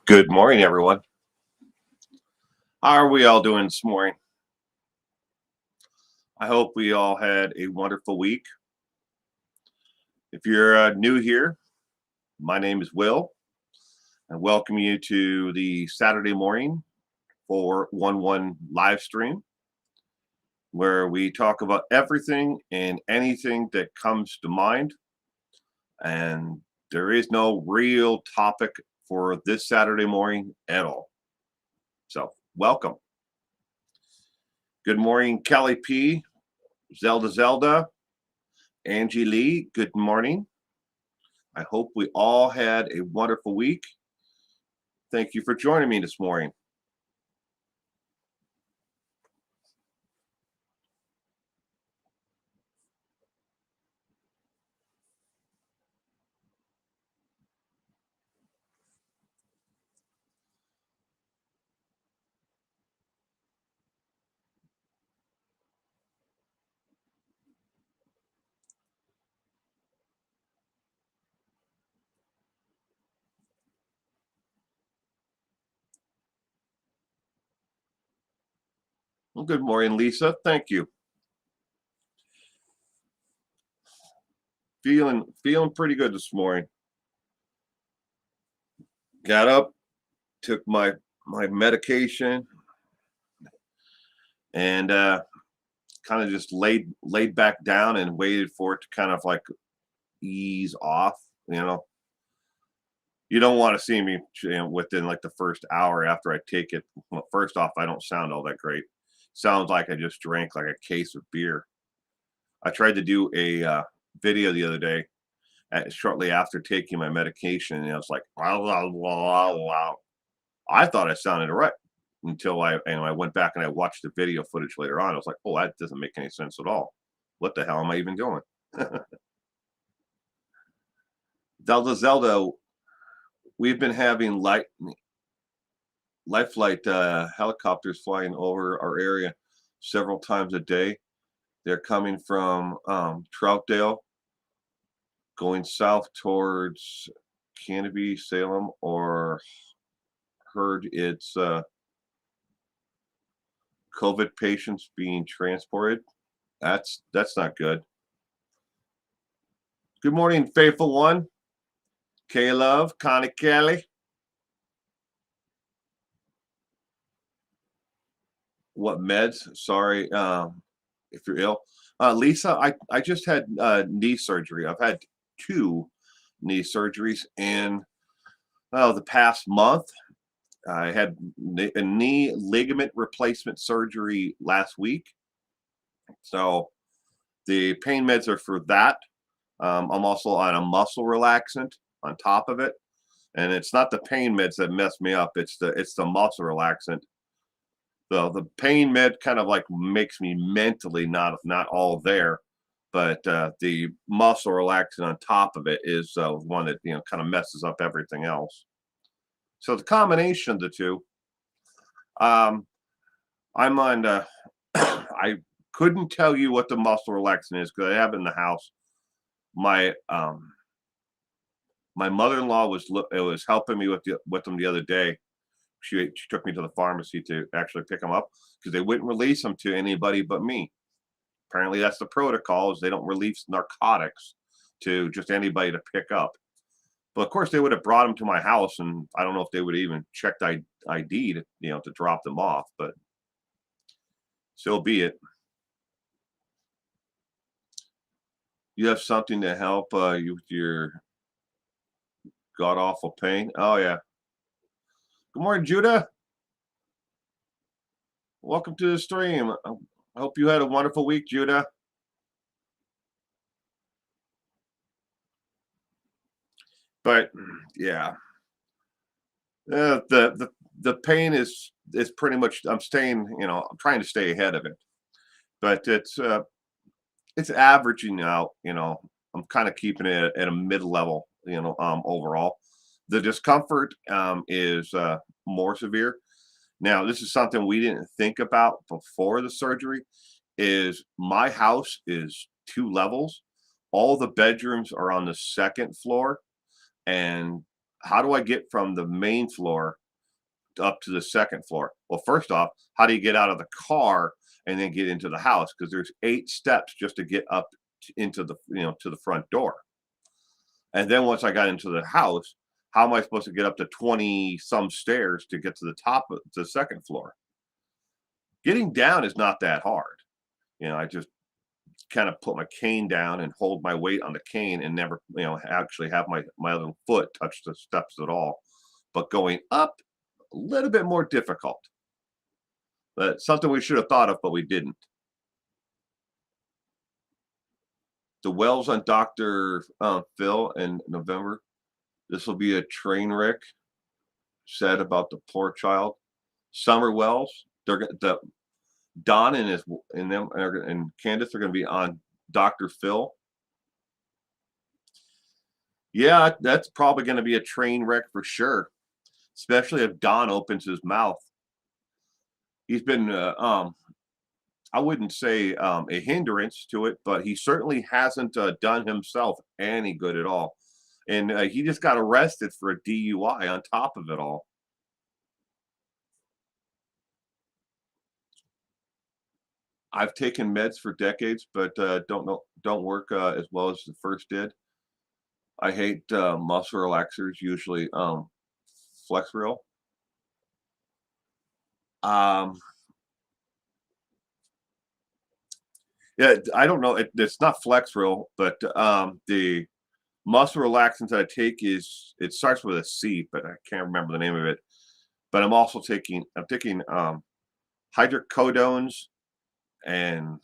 Good morning, everyone. How are we all doing this morning? I hope we all had a wonderful week. If you're new here, my name is Will, and welcome you to the Saturday morning 411 live stream, where we talk about everything and anything that comes to mind. And there is no real topic for this Saturday morning at all. So, welcome. Good morning, Kelly P, Zelda, Angie Lee, good morning. I hope we all had a wonderful week. Thank you for joining me this morning. Well, good morning, Lisa. Thank you. Feeling pretty good this morning. Got up, took my medication, and kind of just laid back down and waited for it to kind of like ease off. You don't want to see me within like the first hour after I take it. Well, first off, I don't sound all that great. Sounds like I just drank like a case of beer. I tried to do a video the other day shortly after taking my medication, and I was like, wow. I thought I sounded right until I went back and I watched the video footage later on. I was like, oh, that doesn't make any sense at all. What the hell am I even doing? Zelda, we've been having life flight helicopters flying over our area several times a day. They're coming from Troutdale, going south towards Canopy, Salem, or heard it's COVID patients being transported. That's not good. Good morning, faithful one. K-Love, Connie Kelly. What meds? Sorry if you're ill. Lisa, I just had knee surgery. I've had 2 knee surgeries in the past month. I had a knee ligament replacement surgery last week. So the pain meds are for that. I'm also on a muscle relaxant on top of it. And it's not the pain meds that mess me up. It's the muscle relaxant. So the pain med kind of like makes me mentally not all there. But the muscle relaxant on top of it is one that kind of messes up everything else. So the combination of the two, I'm on. I couldn't tell you what the muscle relaxant is because I have it in the house. My my mother-in-law was helping me with them the other day she took me to the pharmacy to actually pick them up because they wouldn't release them to anybody but me. Apparently, that's the protocol, is they don't release narcotics to just anybody to pick up. But of course, they would have brought them to my house, and I don't know if they would even check the ID to, to drop them off. But so be it. You have something to help you with your god awful pain. Oh yeah. Good morning, Judah. Welcome to the stream. I hope you had a wonderful week, Judah. But yeah, the pain is pretty much. I'm staying. I'm trying to stay ahead of it, but it's averaging out. I'm kind of keeping it at a mid level. Overall, the discomfort is more severe. Now, this is something we didn't think about before the surgery. Is my house is 2 levels. All the bedrooms are on the second floor. And how do I get from the main floor up to the second floor? Well, first off, how do you get out of the car and then get into the house? Because there's 8 steps just to get up into the to the front door. And then once I got into the house, how am I supposed to get up to 20 some stairs to get to the top of the second floor? Getting down is not that hard. I just kind of put my cane down and hold my weight on the cane and never, actually have my little foot touch the steps at all. But going up, a little bit more difficult. But something we should have thought of, but we didn't. The wells on Dr. Phil in November. This will be a train wreck. Said about the poor child. Summer wells. Don and them and Candace are going to be on Dr. Phil. Yeah, that's probably going to be a train wreck for sure, especially if Don opens his mouth. He's been, I wouldn't say a hindrance to it, but he certainly hasn't done himself any good at all. And he just got arrested for a DUI on top of it all. I've taken meds for decades, but don't work as well as the first did. I hate muscle relaxers, usually Flexeril. Yeah, I don't know. It's not Flexeril, but the muscle relaxant that I take it starts with a C, but I can't remember the name of it. But I'm taking hydrocodones, and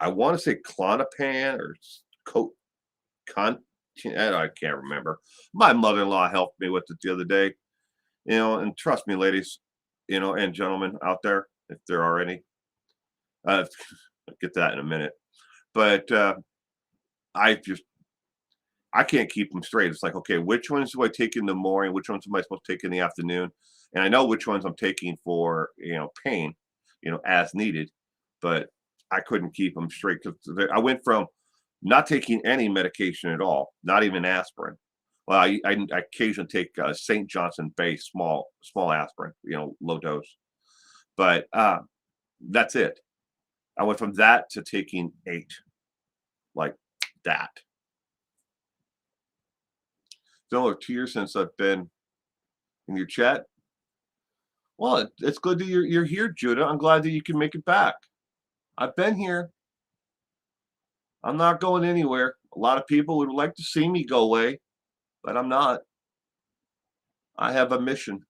I want to say Clonopin or I can't remember. My mother-in-law helped me with it the other day. And trust me, ladies, and gentlemen out there, if there are any, I'll get to that in a minute. But I can't keep them straight. It's like, okay, which ones do I take in the morning? Which ones am I supposed to take in the afternoon? And I know which ones I'm taking for, pain, as needed, but I couldn't keep them straight because I went from not taking any medication at all, not even aspirin. Well, I occasionally take St. Johnson Bay small aspirin, low dose, but that's it. I went from that to taking 8, like that. So 2 years since I've been in your chat. Well, it's good that you're here, Judah. I'm glad that you can make it back. I've been here. I'm not going anywhere. A lot of people would like to see me go away, but I'm not. I have a mission.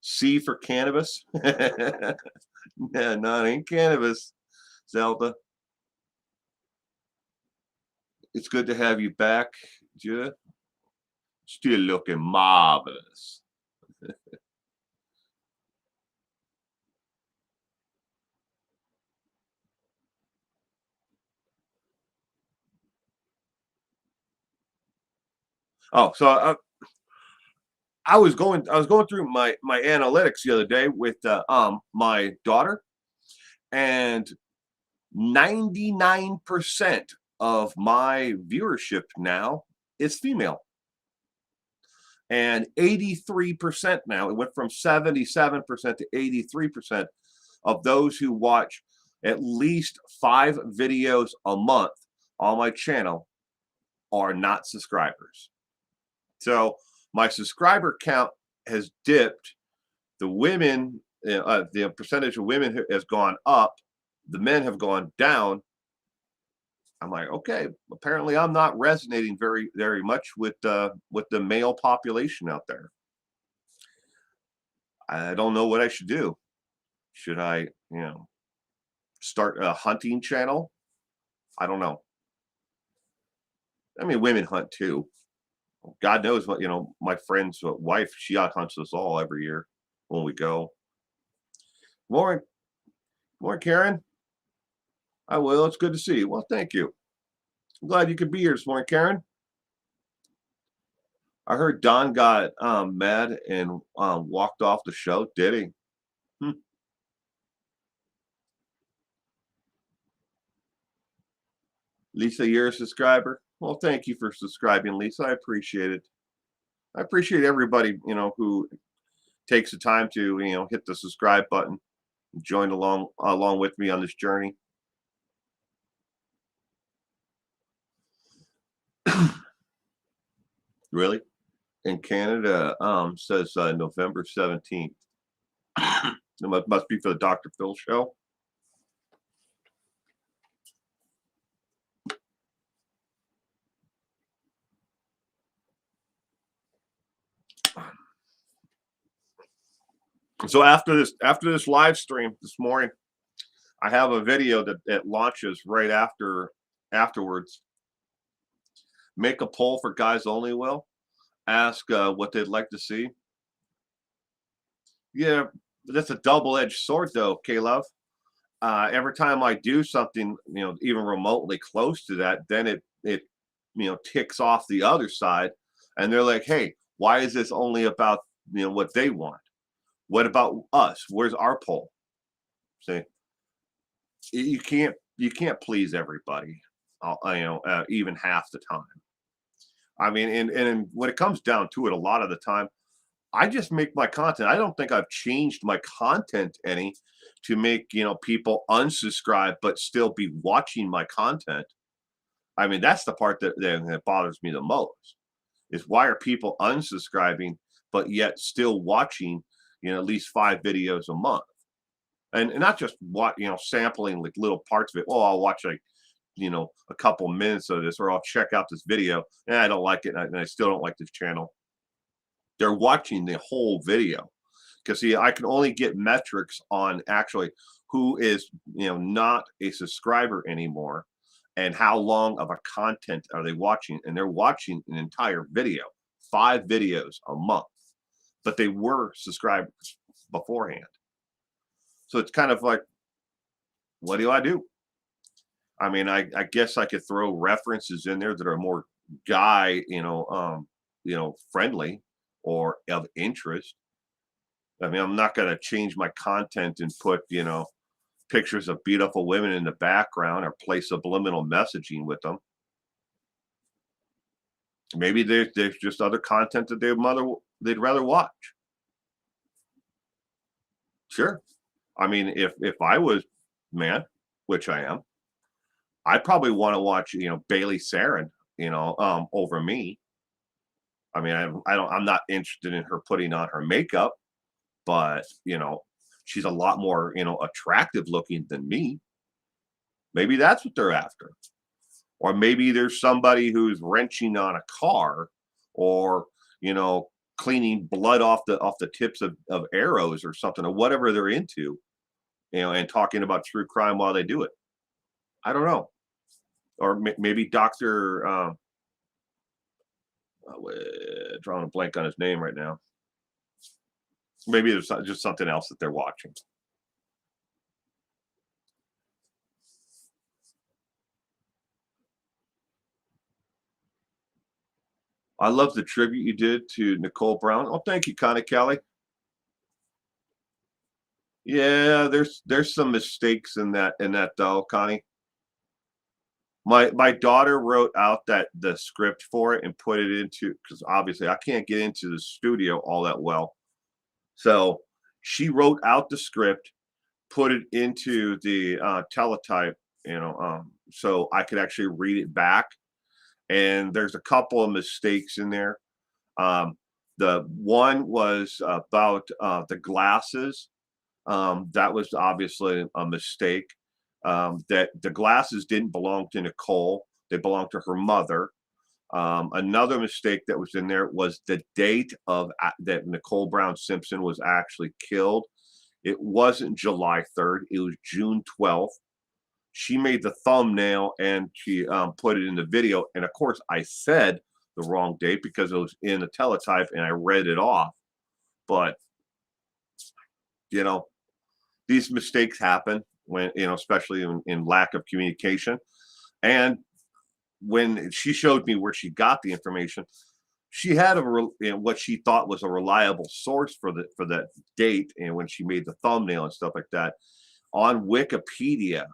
C for cannabis. Yeah, no, it ain't cannabis, Zelda. It's good to have you back, Judah. Still looking marvelous. Oh, so I was going through my analytics the other day with my daughter, and 99% of my viewership now is female. And 83% now, it went from 77% to 83% of those who watch at least 5 videos a month on my channel are not subscribers. So my subscriber count has dipped. The women, the percentage of women has gone up. The men have gone down. I'm like, okay, apparently I'm not resonating very, very much with the male population out there. I don't know what I should do. Should I, start a hunting channel? I don't know. I mean, women hunt too. God knows what, my friend's wife, she out hunts us all every year when we go. Morning, morning, Karen. I will. It's good to see you. Well, thank you. I'm glad you could be here this morning, Karen. I heard Don got mad and walked off the show. Did he? Lisa, you're a subscriber. Well, thank you for subscribing, Lisa. I appreciate it. I appreciate everybody, who takes the time to, hit the subscribe button, and join along with me on this journey. Really? In Canada, says November 17th. It must be for the Dr. Phil show. So after this live stream this morning, I have a video that launches right afterwards. Make a poll for guys only, Will. Ask what they'd like to see. Yeah, that's a double-edged sword though, K-Love. Every time I do something, even remotely close to that, then it ticks off the other side, and they're like, hey, why is this only about what they want? What about us? Where's our poll? See, you can't please everybody, even half the time. I mean, and when it comes down to it, a lot of the time, I just make my content. I don't think I've changed my content any to make people unsubscribe but still be watching my content. I mean, that's the part that bothers me the most. Is why are people unsubscribing but yet still watching at least 5 videos a month, and not just sampling like little parts of it. Oh, I'll watch like a couple minutes of this, or I'll check out this video and I don't like it, and I still don't like this channel. They're watching the whole video, because see, I can only get metrics on actually who is not a subscriber anymore and how long of a content are they watching, and they're watching an entire video, 5 videos a month, but they were subscribers beforehand. So it's kind of like, what do I do? I mean, I guess I could throw references in there that are more guy, friendly or of interest. I mean, I'm not going to change my content and put, pictures of beautiful women in the background or play subliminal messaging with them. Maybe there's just other content that they'd rather watch. Sure. I mean, if I was man, which I am, I'd probably want to watch, Bailey Saren, over me. I mean, I'm not interested in her putting on her makeup, but she's a lot more, attractive looking than me. Maybe that's what they're after. Or maybe there's somebody who's wrenching on a car, or, cleaning blood off the tips of arrows or something, or whatever they're into, and talking about true crime while they do it. I don't know. Or maybe Dr. Drawing a blank on his name right now. Maybe there's just something else that they're watching. I love the tribute you did to Nicole Brown. Oh, thank you, Connie Kelly. Yeah, there's some mistakes in that though, Connie. My daughter wrote out the script for it and put it into, because obviously I can't get into the studio all that well. So she wrote out the script, put it into the teletype, so I could actually read it back. And there's a couple of mistakes in there. Um, the one was about the glasses. That was obviously a mistake. That the glasses didn't belong to Nicole; they belonged to her mother. Another mistake that was in there was the date of that Nicole Brown Simpson was actually killed. It wasn't July 3rd; it was June 12th. She made the thumbnail and she put it in the video, and of course, I said the wrong date because it was in the teletype, and I read it off. But you know, these mistakes happen when especially in lack of communication. And when she showed me where she got the information, she had what she thought was a reliable source for that date. And when she made the thumbnail and stuff like that on Wikipedia,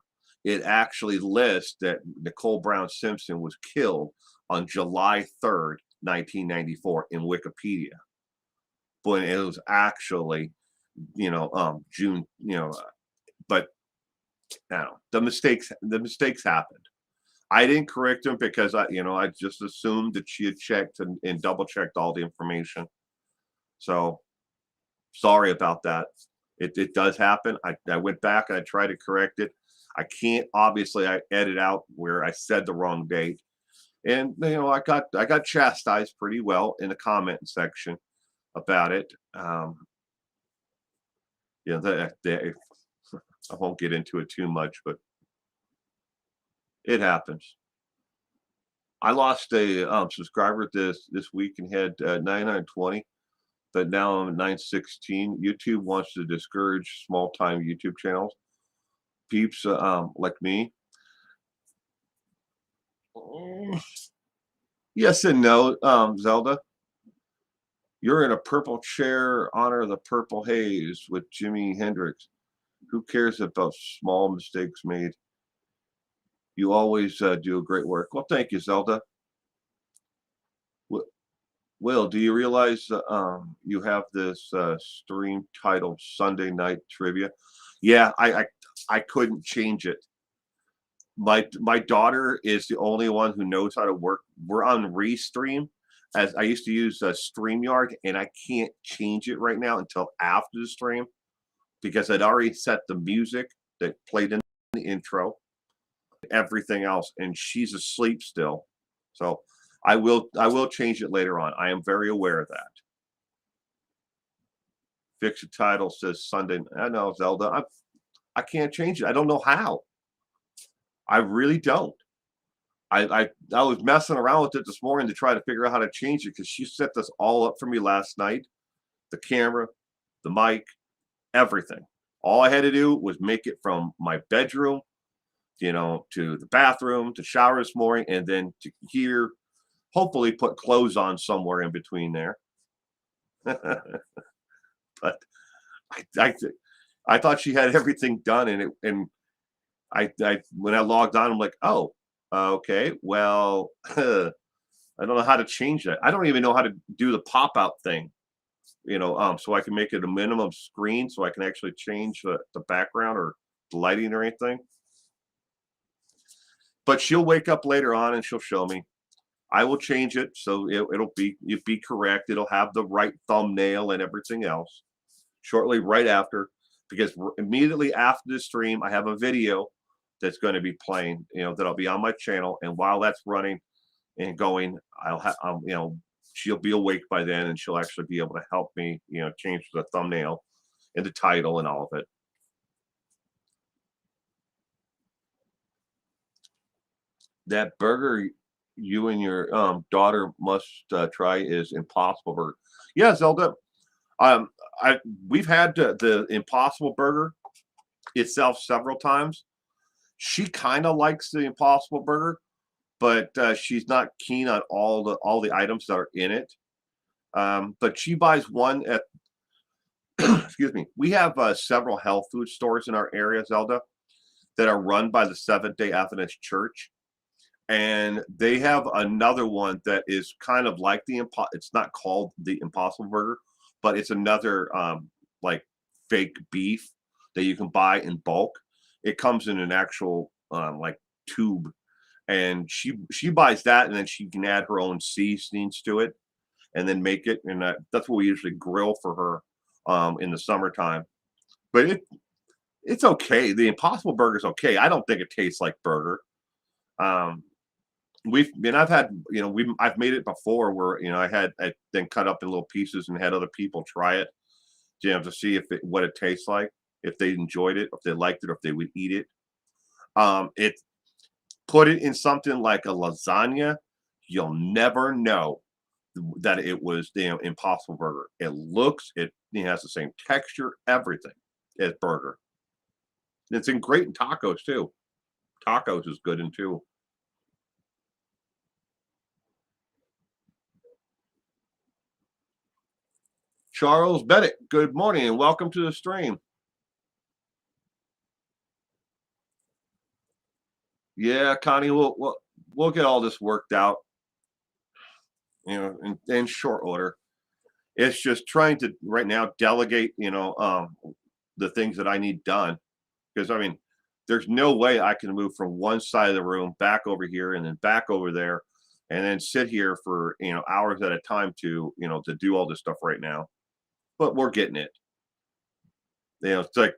it actually lists that Nicole Brown Simpson was killed on July 3rd, 1994 in Wikipedia, but it was actually June. But now the mistakes happened. I didn't correct them because I just assumed that she had checked and double checked all the information. So sorry about that. It does happen. I went back and I tried to correct it. I can't, obviously I edit out where I said the wrong date. And I got chastised pretty well in the comment section about it. I won't get into it too much, but it happens. I lost a subscriber this week and had 920, but now I'm at 916. YouTube wants to discourage small time YouTube channels. Peeps like me. Yes and no, Zelda. You're in a purple chair, honor the purple haze with Jimi Hendrix. Who cares about small mistakes made? You always do great work. Well, thank you, Zelda. Will, do you realize you have this stream titled Sunday Night Trivia? Yeah, I couldn't change it. My daughter is the only one who knows how to work. We're on Restream, as I used to use StreamYard, and I can't change it right now until after the stream because I'd already set the music that played in the intro, everything else, and she's asleep still. So I will change it later on. I am very aware of that. Fix the title says Sunday. I know, Zelda. I can't change it. I don't know how. I really don't. I was messing around with it this morning to try to figure out how to change it because she set this all up for me last night. The camera, the mic, everything. All I had to do was make it from my bedroom, to the bathroom, to shower this morning, and then to here, hopefully put clothes on somewhere in between there. But I thought she had everything done, and I when I logged on, I'm like, oh, okay, well, I don't know how to change that. I don't even know how to do the pop out thing, so I can make it a minimum screen so I can actually change the background or the lighting or anything. But she'll wake up later on and she'll show me. I will change it so it'll be correct. It'll have the right thumbnail and everything else shortly right after, because immediately after the stream, I have a video that's going to be playing, that'll be on my channel. And while that's running and going, I'll have, she'll be awake by then and she'll actually be able to help me, change the thumbnail and the title and all of it. That burger you and your daughter must try is Impossible Burger. Yeah, Zelda. We've had the Impossible Burger itself several times. She kind of likes the Impossible Burger, but she's not keen on all the items that are in it. But she buys one at excuse me. We have several health food stores in our area, Zelda, that are run by the Seventh-day Adventist Church. And they have another one that is kind of like it's not called the Impossible Burger, but it's another like fake beef that you can buy in bulk. It comes in an actual like tube, and she buys that, and then she can add her own seasonings to it, and then make it. And that's what we usually grill for her in the summertime. But it's okay. The Impossible Burger is okay. I don't think it tastes like burger. Um, I've had, I've made it before where, I then cut up in little pieces and had other people try it, to see what it tastes like, if they enjoyed it, if they liked it, or if they would eat it. It Put it in something like a lasagna, you'll never know that it was the Impossible Burger. It has the same texture, everything as burger. It's in great in tacos too. Tacos is good in too. Charles Bennett, good morning and welcome to the stream. Yeah, Connie, we'll get all this worked out, in short order. It's just trying to right now delegate, the things that I need done. Because there's no way I can move from one side of the room back over here and then back over there and then sit here for hours at a time to do all this stuff right now. But we're getting it. It's like,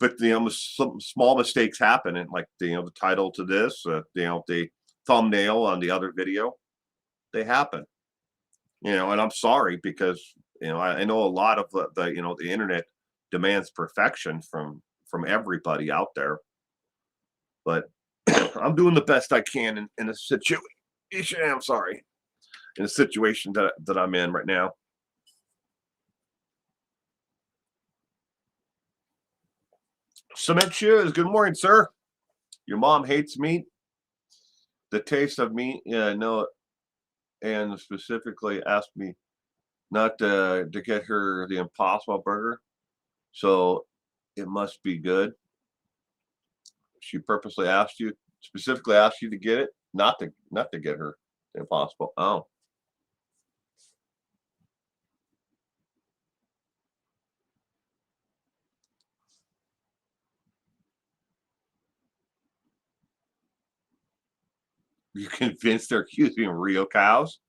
but some small mistakes happen, and like the title to this, the thumbnail on the other video, they happen. And I'm sorry because I know a lot of the internet demands perfection from everybody out there, but I'm doing the best I can in a situation. I'm sorry, in a situation that I'm in right now. Cement shoes. Good morning, sir. Your mom hates meat. The taste of meat. Yeah, no, and specifically asked me not to get her the Impossible Burger, so it must be good. She specifically asked you to get it, not to get her the Impossible. Oh, you convinced they're accusing of real cows?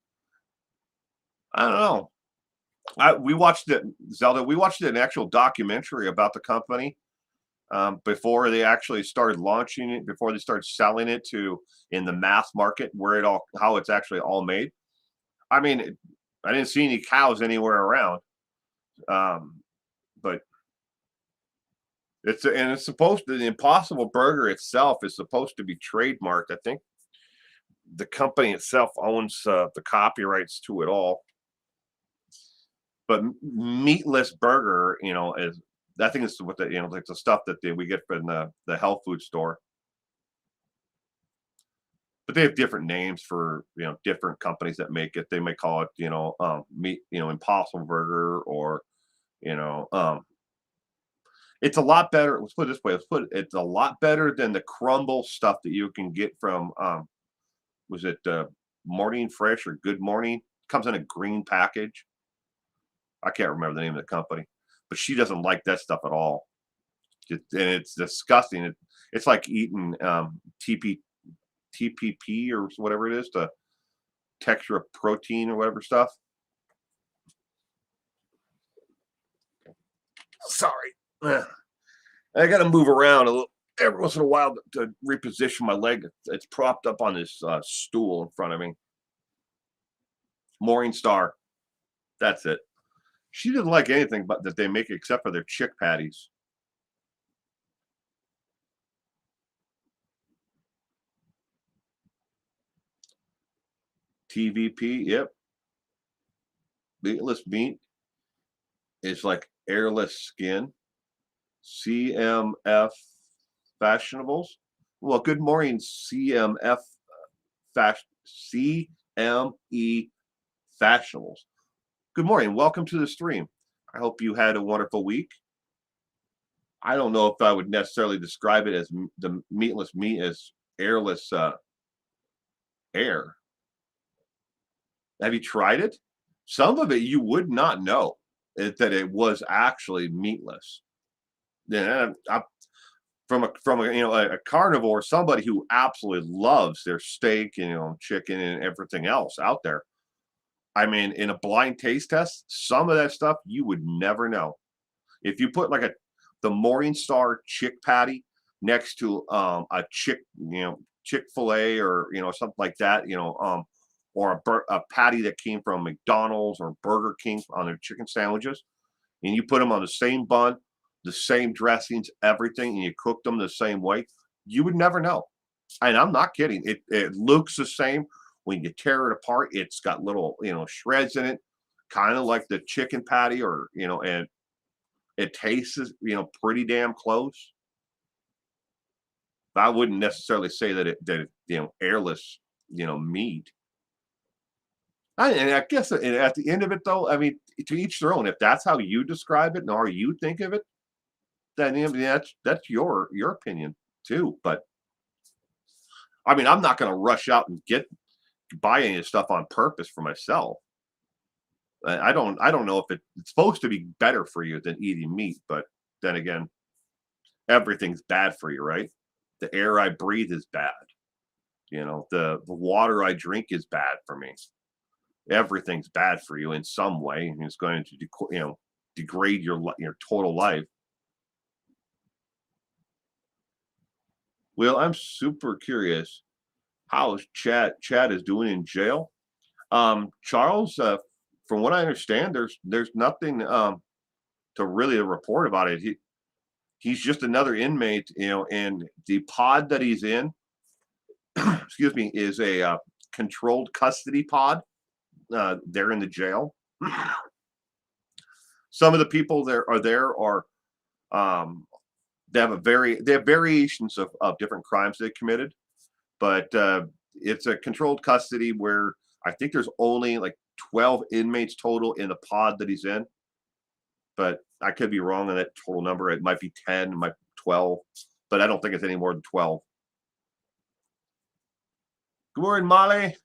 I don't know. We watched it, Zelda. We watched an actual documentary about the company before they actually started launching it, before they started selling it in the mass market, how it's actually all made. I mean, I didn't see any cows anywhere around, but it's supposed to, the Impossible Burger itself is supposed to be trademarked. I think the company itself owns the copyrights to it all. But meatless burger, is I think it's what like the stuff that we get from the health food store. But they have different names for different companies that make it. They may call it meat, Impossible Burger, or you know um, it's a lot better. Let's put it this way. It's a lot better than the crumble stuff that you can get from was it Morning Fresh or Good Morning? Comes in a green package. I can't remember the name of the company, but she doesn't like that stuff at all. And it's disgusting. It's like eating TPP or whatever it is, the texture of protein or whatever stuff. Sorry. I got to move around a little every once in a while to reposition my leg. It's propped up on this stool in front of me. Morning Star. That's it. She didn't like anything but that they make except for their chick patties. TVP, yep. Meatless meat is like airless skin. CMF fashionables. Well, good morning, CMF CME fashionables. Good morning. Welcome to the stream. I hope you had a wonderful week. I don't know if I would necessarily describe it as the meatless meat as airless air. Have you tried it? Some of it you would not know that it was actually meatless. Yeah, from a a carnivore, somebody who absolutely loves their steak and chicken and everything else out there. I mean, in a blind taste test, some of that stuff you would never know. If you put like the Morningstar chick patty next to a Chick-fil-A or something like that, or a patty that came from McDonald's or Burger King on their chicken sandwiches, and you put them on the same bun, the same dressings, everything, and you cook them the same way, you would never know. And I'm not kidding. It looks the same when you tear it apart. It's got little shreds in it, kind of like the chicken patty, or and it tastes pretty damn close. I wouldn't necessarily say that airless meat. And I guess at the end of it, though, I mean, to each their own. If that's how you describe it and how you think of it, then that's your opinion too. But I mean, I'm not going to rush out and buy any of this stuff on purpose for myself. I don't know if it's supposed to be better for you than eating meat, but then again, everything's bad for you, right? The air I breathe is bad. The water I drink is bad for me. Everything's bad for you in some way, and it's going to degrade your total life. Well, I'm super curious how Chad is doing in jail. Charles, from what I understand, there's nothing to really report about it. He's just another inmate, and the pod that he's in, excuse me, is a controlled custody pod. They're in the jail. Some of the people are they have variations of different crimes they committed, but it's a controlled custody where I think there's only like 12 inmates total in the pod that he's in, but I could be wrong on that total number. It might be 10, it might be 12, but I don't think it's any more than 12. Good morning, Molly.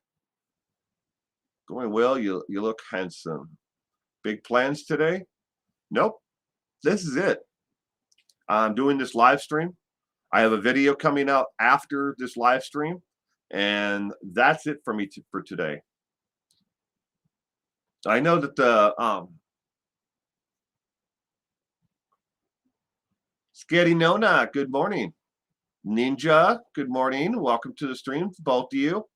Going well. You look handsome. Big plans today? Nope. This is it. I'm doing this live stream. I have a video coming out after this live stream, and that's it for me for today. I know that the Scary Nona, good morning. Ninja, good morning. Welcome to the stream, both of you.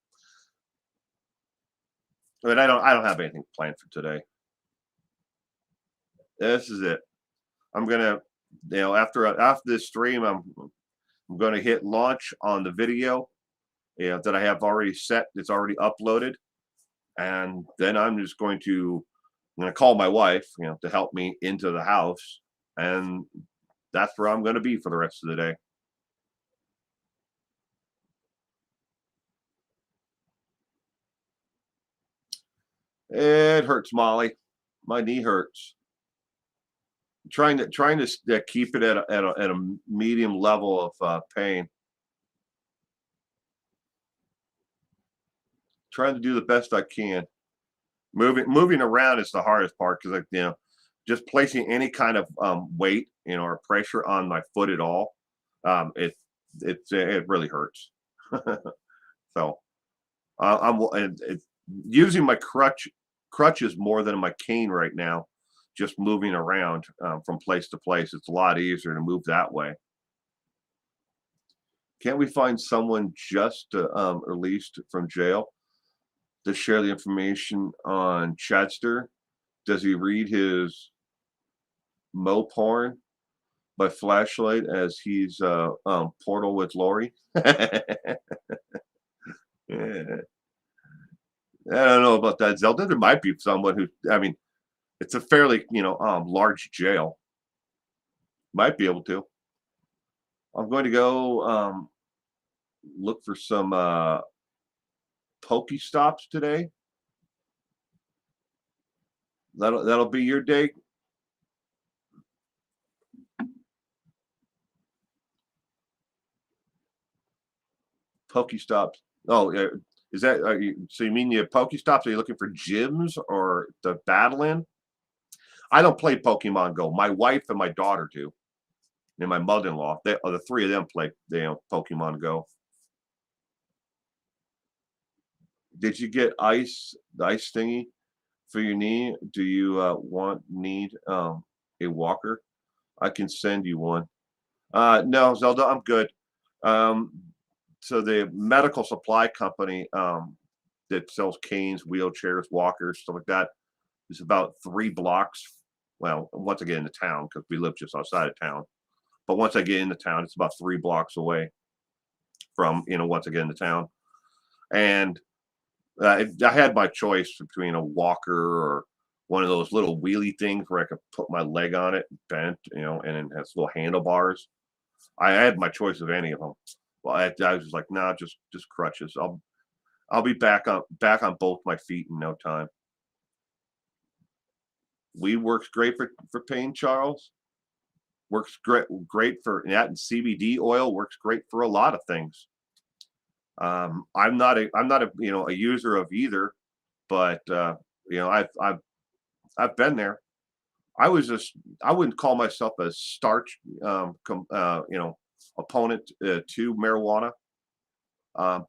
But I don't have anything planned for today. This is it. I'm gonna, after this stream, I'm gonna hit launch on the video, that I have already set. It's already uploaded, and then I'm gonna call my wife, to help me into the house, and that's where I'm gonna be for the rest of the day. It hurts, Molly. My knee hurts. Trying to keep it at a medium level of pain. Trying to do the best I can. Moving around is the hardest part because just placing any kind of weight or pressure on my foot at all, it really hurts. So I'm using my crutches more than my cane right now. Just moving around from place to place. It's a lot easier to move that way. Can't we find someone just released from jail to share the information on Chadster? Does he read his Mo porn by flashlight as he's Portal with Lori? Yeah. I don't know about that, Zelda. There might be someone who, I mean, it's a fairly, large jail. Might be able to. I'm going to go look for some Pokestops today. That'll be your day. Pokestops. Oh, yeah. Is that so? You mean you have Pokestops? Are you looking for gyms or the battle in? I don't play Pokemon Go. My wife and my daughter do, and my mother-in-law. The three of them play, Pokemon Go. Did you get the ice thingy for your knee? Do you need a walker? I can send you one. No, Zelda, I'm good. Um, so the medical supply company that sells canes, wheelchairs, walkers, stuff like that is about 3 blocks. Well, once I get into town, because we live just outside of town. But once I get into town, it's about 3 blocks away from, once I get into town. And I had my choice between a walker or one of those little wheelie things where I could put my leg on it, bent, and it has little handlebars. I had my choice of any of them. Well, I was just like, nah, just crutches. I'll be back on both my feet in no time. Weed works great for pain, Charles. Works great for that, and CBD oil works great for a lot of things. I'm not a a user of either, but I've been there. I wouldn't call myself a starch opponent to marijuana,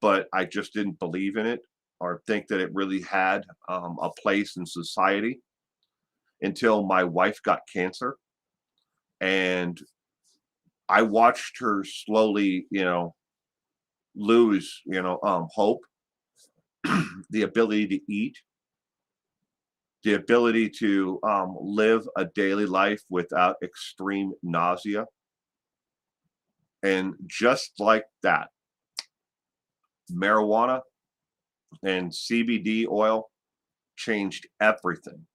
but I just didn't believe in it or think that it really had a place in society until my wife got cancer, and I watched her slowly, lose, hope, the ability to eat, the ability to live a daily life without extreme nausea. And just like that, marijuana and CBD oil changed everything.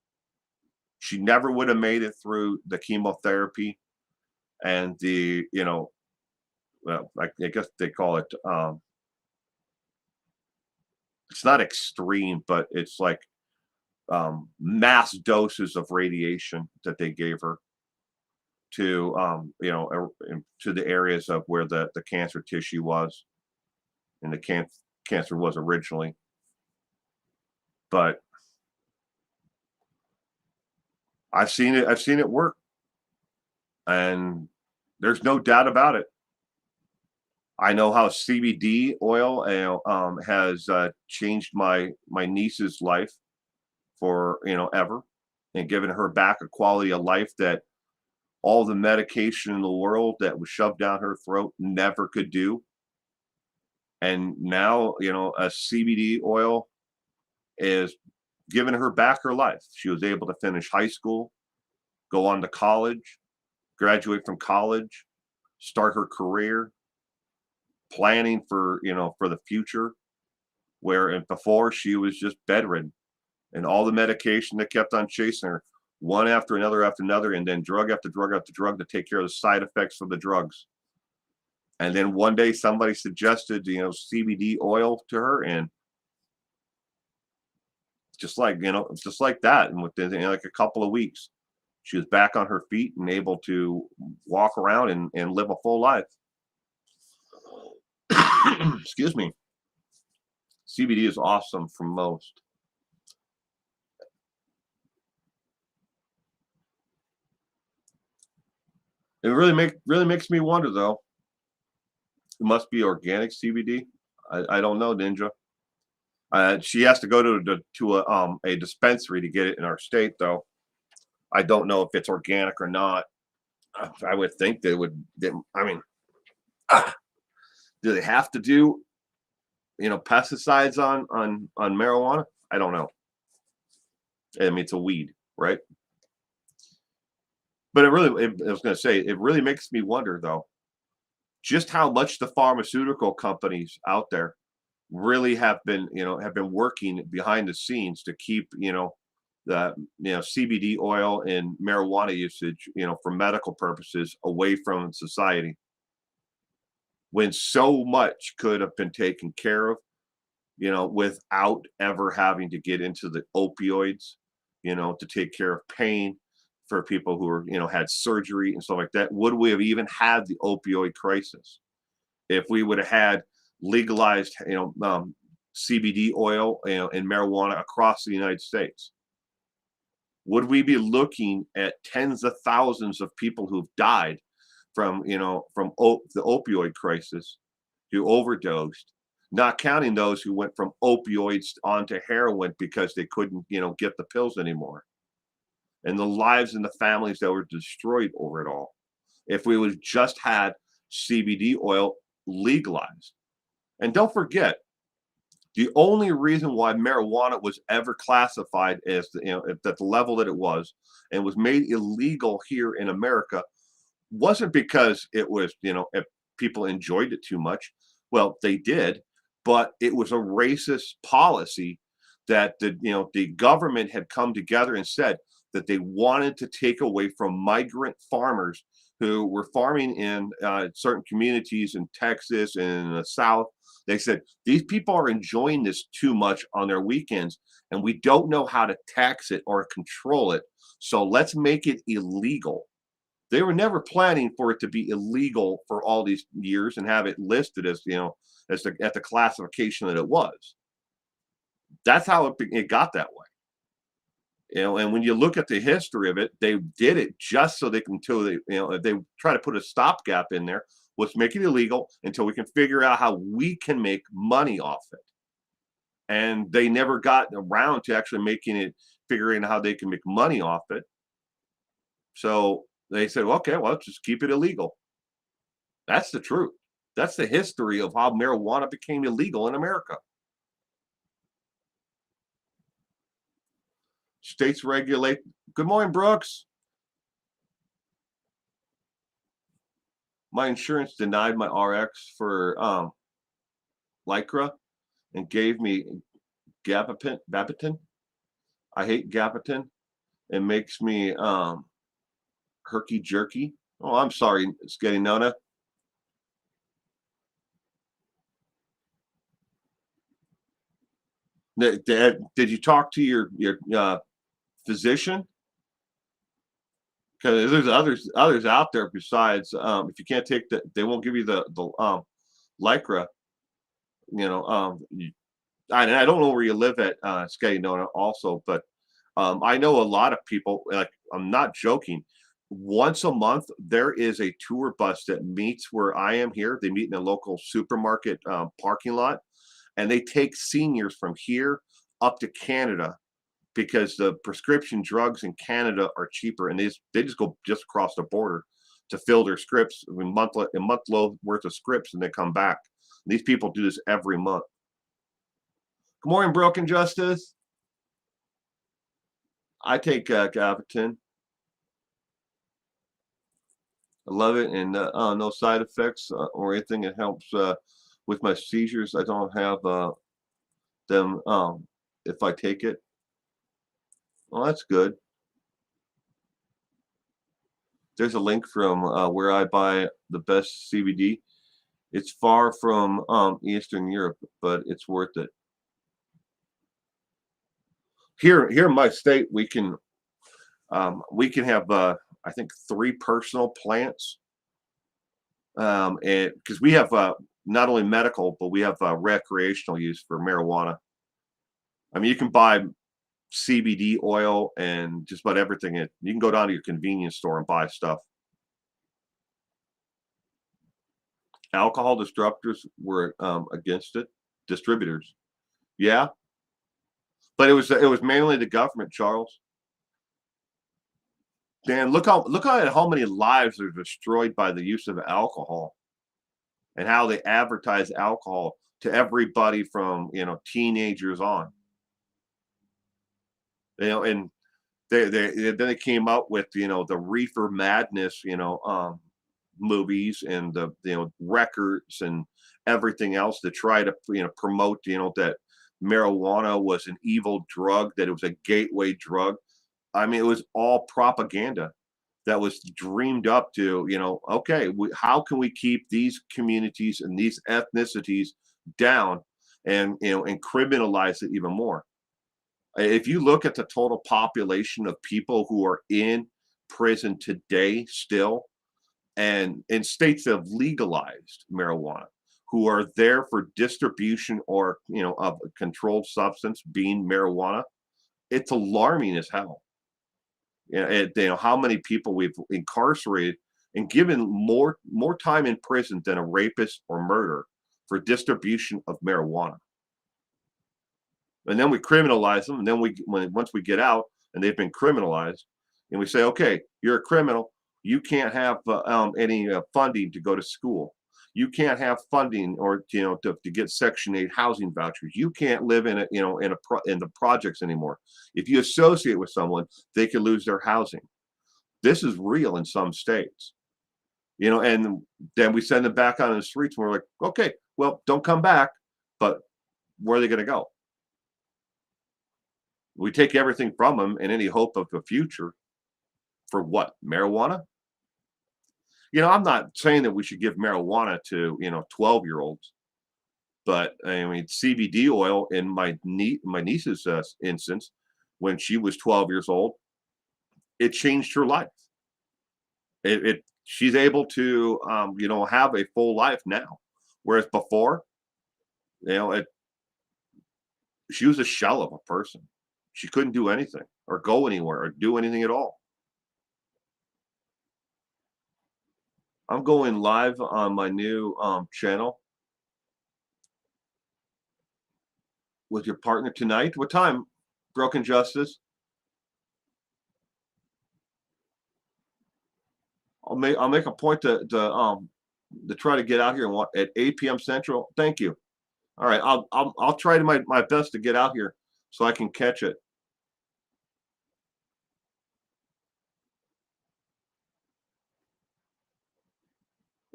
She never would have made it through the chemotherapy and well, I guess they call it, it's not extreme, but it's like mass doses of radiation that they gave her to to the areas of where the cancer tissue was and the cancer was originally. But I've seen it work, and there's no doubt about it. I know how CBD oil has changed my niece's life for ever, and given her back a quality of life that all the medication in the world that was shoved down her throat never could do. And now, a CBD oil is giving her back her life. She was able to finish high school, go on to college, graduate from college, start her career, planning for the future. Where and before she was just bedridden, and all the medication that kept on chasing her, one after another, and then drug after drug after drug to take care of the side effects of the drugs. And then one day somebody suggested, CBD oil to her, and just like that, and within like a couple of weeks, she was back on her feet and able to walk around and live a full life. Excuse me. CBD is awesome for most. It really makes me wonder though. It must be organic CBD. I don't know, Ninja. She has to go to a dispensary to get it in our state, though. I don't know if it's organic or not. I would think they would. I mean, do they have to do pesticides on marijuana? I don't know. I mean, it's a weed, right? But I was going to say, it really makes me wonder though, just how much the pharmaceutical companies out there really have been working behind the scenes to keep the CBD oil and marijuana usage for medical purposes away from society, when so much could have been taken care of without ever having to get into the opioids, to take care of pain for people who are had surgery and stuff like that. Would we have even had the opioid crisis if we would have had legalized, CBD oil, and marijuana across the United States, would we be looking at tens of thousands of people who've died from, the opioid crisis, who overdosed, not counting those who went from opioids onto heroin because they couldn't, get the pills anymore, and the lives and the families that were destroyed over it all. If we would just had CBD oil legalized. And don't forget, the only reason why marijuana was ever classified as at the level that it was and was made illegal here in America wasn't because it was, if people enjoyed it too much. Well, they did, but it was a racist policy that the government had come together and said that they wanted to take away from migrant farmers who were farming in certain communities in Texas and in the South. They said these people are enjoying this too much on their weekends, and we don't know how to tax it or control it. So let's make it illegal. They were never planning for it to be illegal for all these years and have it listed as at the classification that it was. That's how it got that way. And when you look at the history of it, they did it just so they can, until they, if they try to put a stopgap in there, let's make it illegal until we can figure out how we can make money off it. And they never got around to actually figuring out how they can make money off it. So they said, well, okay, well, let's just keep it illegal. That's the truth. That's the history of how marijuana became illegal in America. States regulate. Good morning, Brooks. My insurance denied my RX for Lycra and gave me Gabapentin. I hate Gabapentin. It makes me herky jerky. Oh, I'm sorry, Sketty Nona. Did you talk to your physician? Because there's others out there besides, if you can't take they won't give you the Lycra. I don't know where you live at, Sketty Nona also, but I know a lot of people, like, I'm not joking. Once a month, there is a tour bus that meets where I am here. They meet in a local supermarket parking lot, and they take seniors from here up to Canada because the prescription drugs in Canada are cheaper, and they just go just across the border to fill their scripts, a month load worth of scripts, and they come back. These people do this every month. Good morning, Broken Justice. I take Gabapentin. I love it, and no side effects or anything. It helps with my seizures. I don't have them if I take it. Well, that's good. There's a link from where I buy the best CBD. It's far from Eastern Europe, but it's worth it. Here in my state, we can have I think 3 personal plants, and because we have not only medical, but we have recreational use for marijuana. I mean, you can buy CBD oil and just about everything. You can go down to your convenience store and buy stuff. Alcohol disruptors were against it. Distributors, yeah, but it was mainly the government, Charles. Dan, look at how many lives are destroyed by the use of alcohol, and how they advertise alcohol to everybody from teenagers on. And they came out with the reefer madness movies and the records and everything else to try to promote that marijuana was an evil drug, that it was a gateway drug. I mean, it was all propaganda that was dreamed up to, okay, how can we keep these communities and these ethnicities down, and and criminalize it even more. If you look at the total population of people who are in prison today still, and in states that have legalized marijuana, who are there for distribution or of a controlled substance, being marijuana, it's alarming as hell. How many people we've incarcerated and given more time in prison than a rapist or murder for distribution of marijuana. And then we criminalize them, and then once we get out and they've been criminalized, and we say, okay, you're a criminal, you can't have any funding to go to school. You can't have funding or to get Section 8 housing vouchers. You can't live in in the projects anymore. If you associate with someone, they could lose their housing. This is real in some states. And then we send them back out on the streets, and we're like, okay, well, don't come back, but where are they going to go? We take everything from them and any hope of a future for what? Marijuana? I'm not saying that we should give marijuana to 12-year-olds, but I mean CBD oil in my niece's instance, when she was 12 years old, it changed her life. She's able to have a full life now, whereas before, she was a shell of a person. She couldn't do anything or go anywhere or do anything at all. I'm going live on my new channel with your partner tonight. What time? Broken Justice. I'll make a point to try to get out here at 8 p.m. Central. Thank you. All right, I'll try to my best to get out here so I can catch it.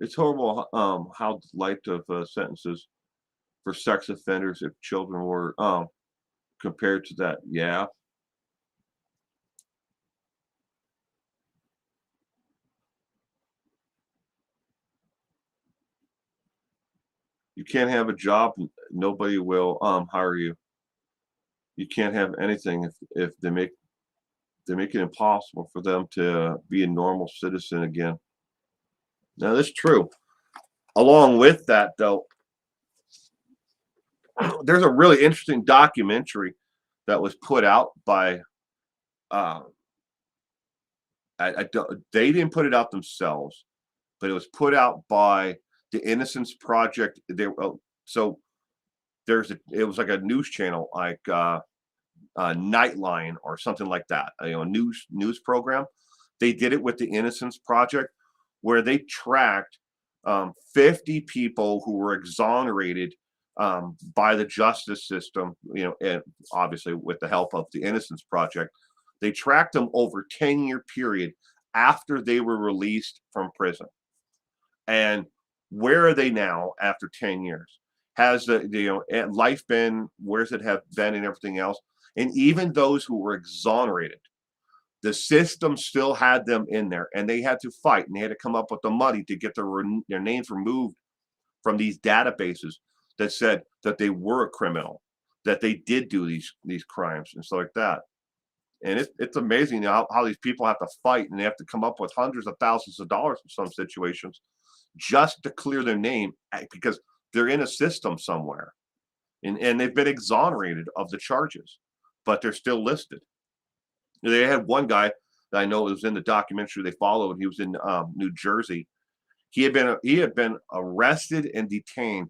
It's horrible how light of sentences for sex offenders if children were compared to that. Yeah. You can't have a job, nobody will hire you. You can't have anything if they make it impossible for them to be a normal citizen again. Now that's true. Along with that, though, there's a really interesting documentary that was put out by uh, they didn't put it out themselves, but it was put out by the Innocence Project. So it was like a news channel, like Nightline or something like that, a news program. They did it with the Innocence Project, where they tracked 50 people who were exonerated by the justice system, and obviously with the help of the Innocence Project. They tracked them over a 10-year period after they were released from prison. And where are they now after 10 years? Has life been, where's it have been and everything else? And even those who were exonerated, the system still had them in there, and they had to fight, and they had to come up with the money to get their names removed from these databases that said that they were a criminal, that they did do these crimes and stuff like that. And it's amazing how these people have to fight, and they have to come up with hundreds of thousands of dollars in some situations just to clear their name because they're in a system somewhere, and they've been exonerated of the charges, but they're still listed. They had one guy that I know was in the documentary they followed. He was in New Jersey. He had been arrested and detained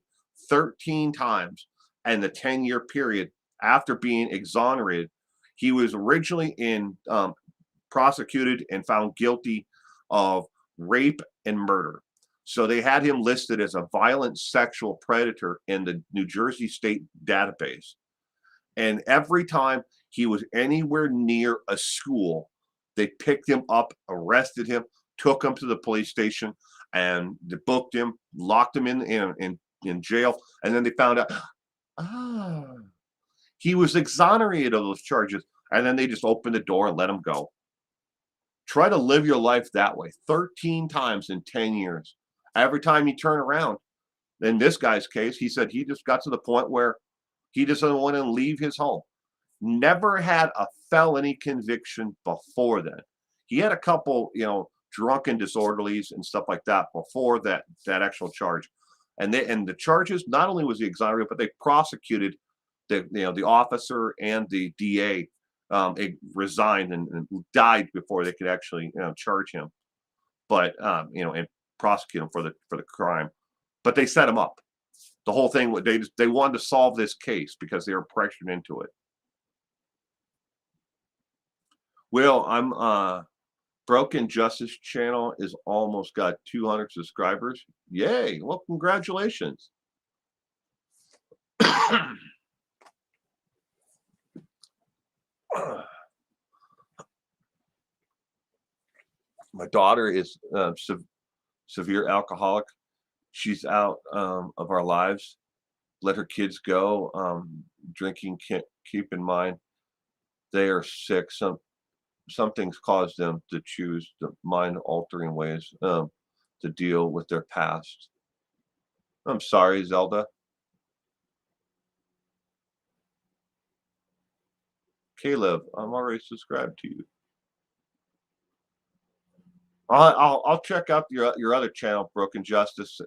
13 times in the 10-year period after being exonerated. He was originally prosecuted and found guilty of rape and murder. So they had him listed as a violent sexual predator in the New Jersey state database. And every time he was anywhere near a school, they picked him up, arrested him, took him to the police station, and they booked him, locked him in jail. And then they found out, he was exonerated of those charges. And then they just opened the door and let him go. Try to live your life that way 13 times in 10 years. Every time you turn around. In this guy's case, he said he just got to the point where he doesn't want to leave his home. Never had a felony conviction before then. He had a couple, drunken disorderlies and stuff like that before that actual charge. And the charges, not only was he exonerated, but they prosecuted the officer and the DA. It resigned and died before they could actually charge him, but and prosecute him for the crime. But they set him up. The whole thing, they wanted to solve this case because they were pressured into it. Well, I'm Broken Justice channel is almost got 200 subscribers. Yay! Well, congratulations. My daughter is severe alcoholic. She's out of our lives. Let her kids go. Drinking, keep in mind, they are sick. Some things cause them to choose the mind-altering ways to deal with their past. I'm sorry, Zelda. Caleb, I'm already subscribed to you. I'll check out your other channel, Broken Justice,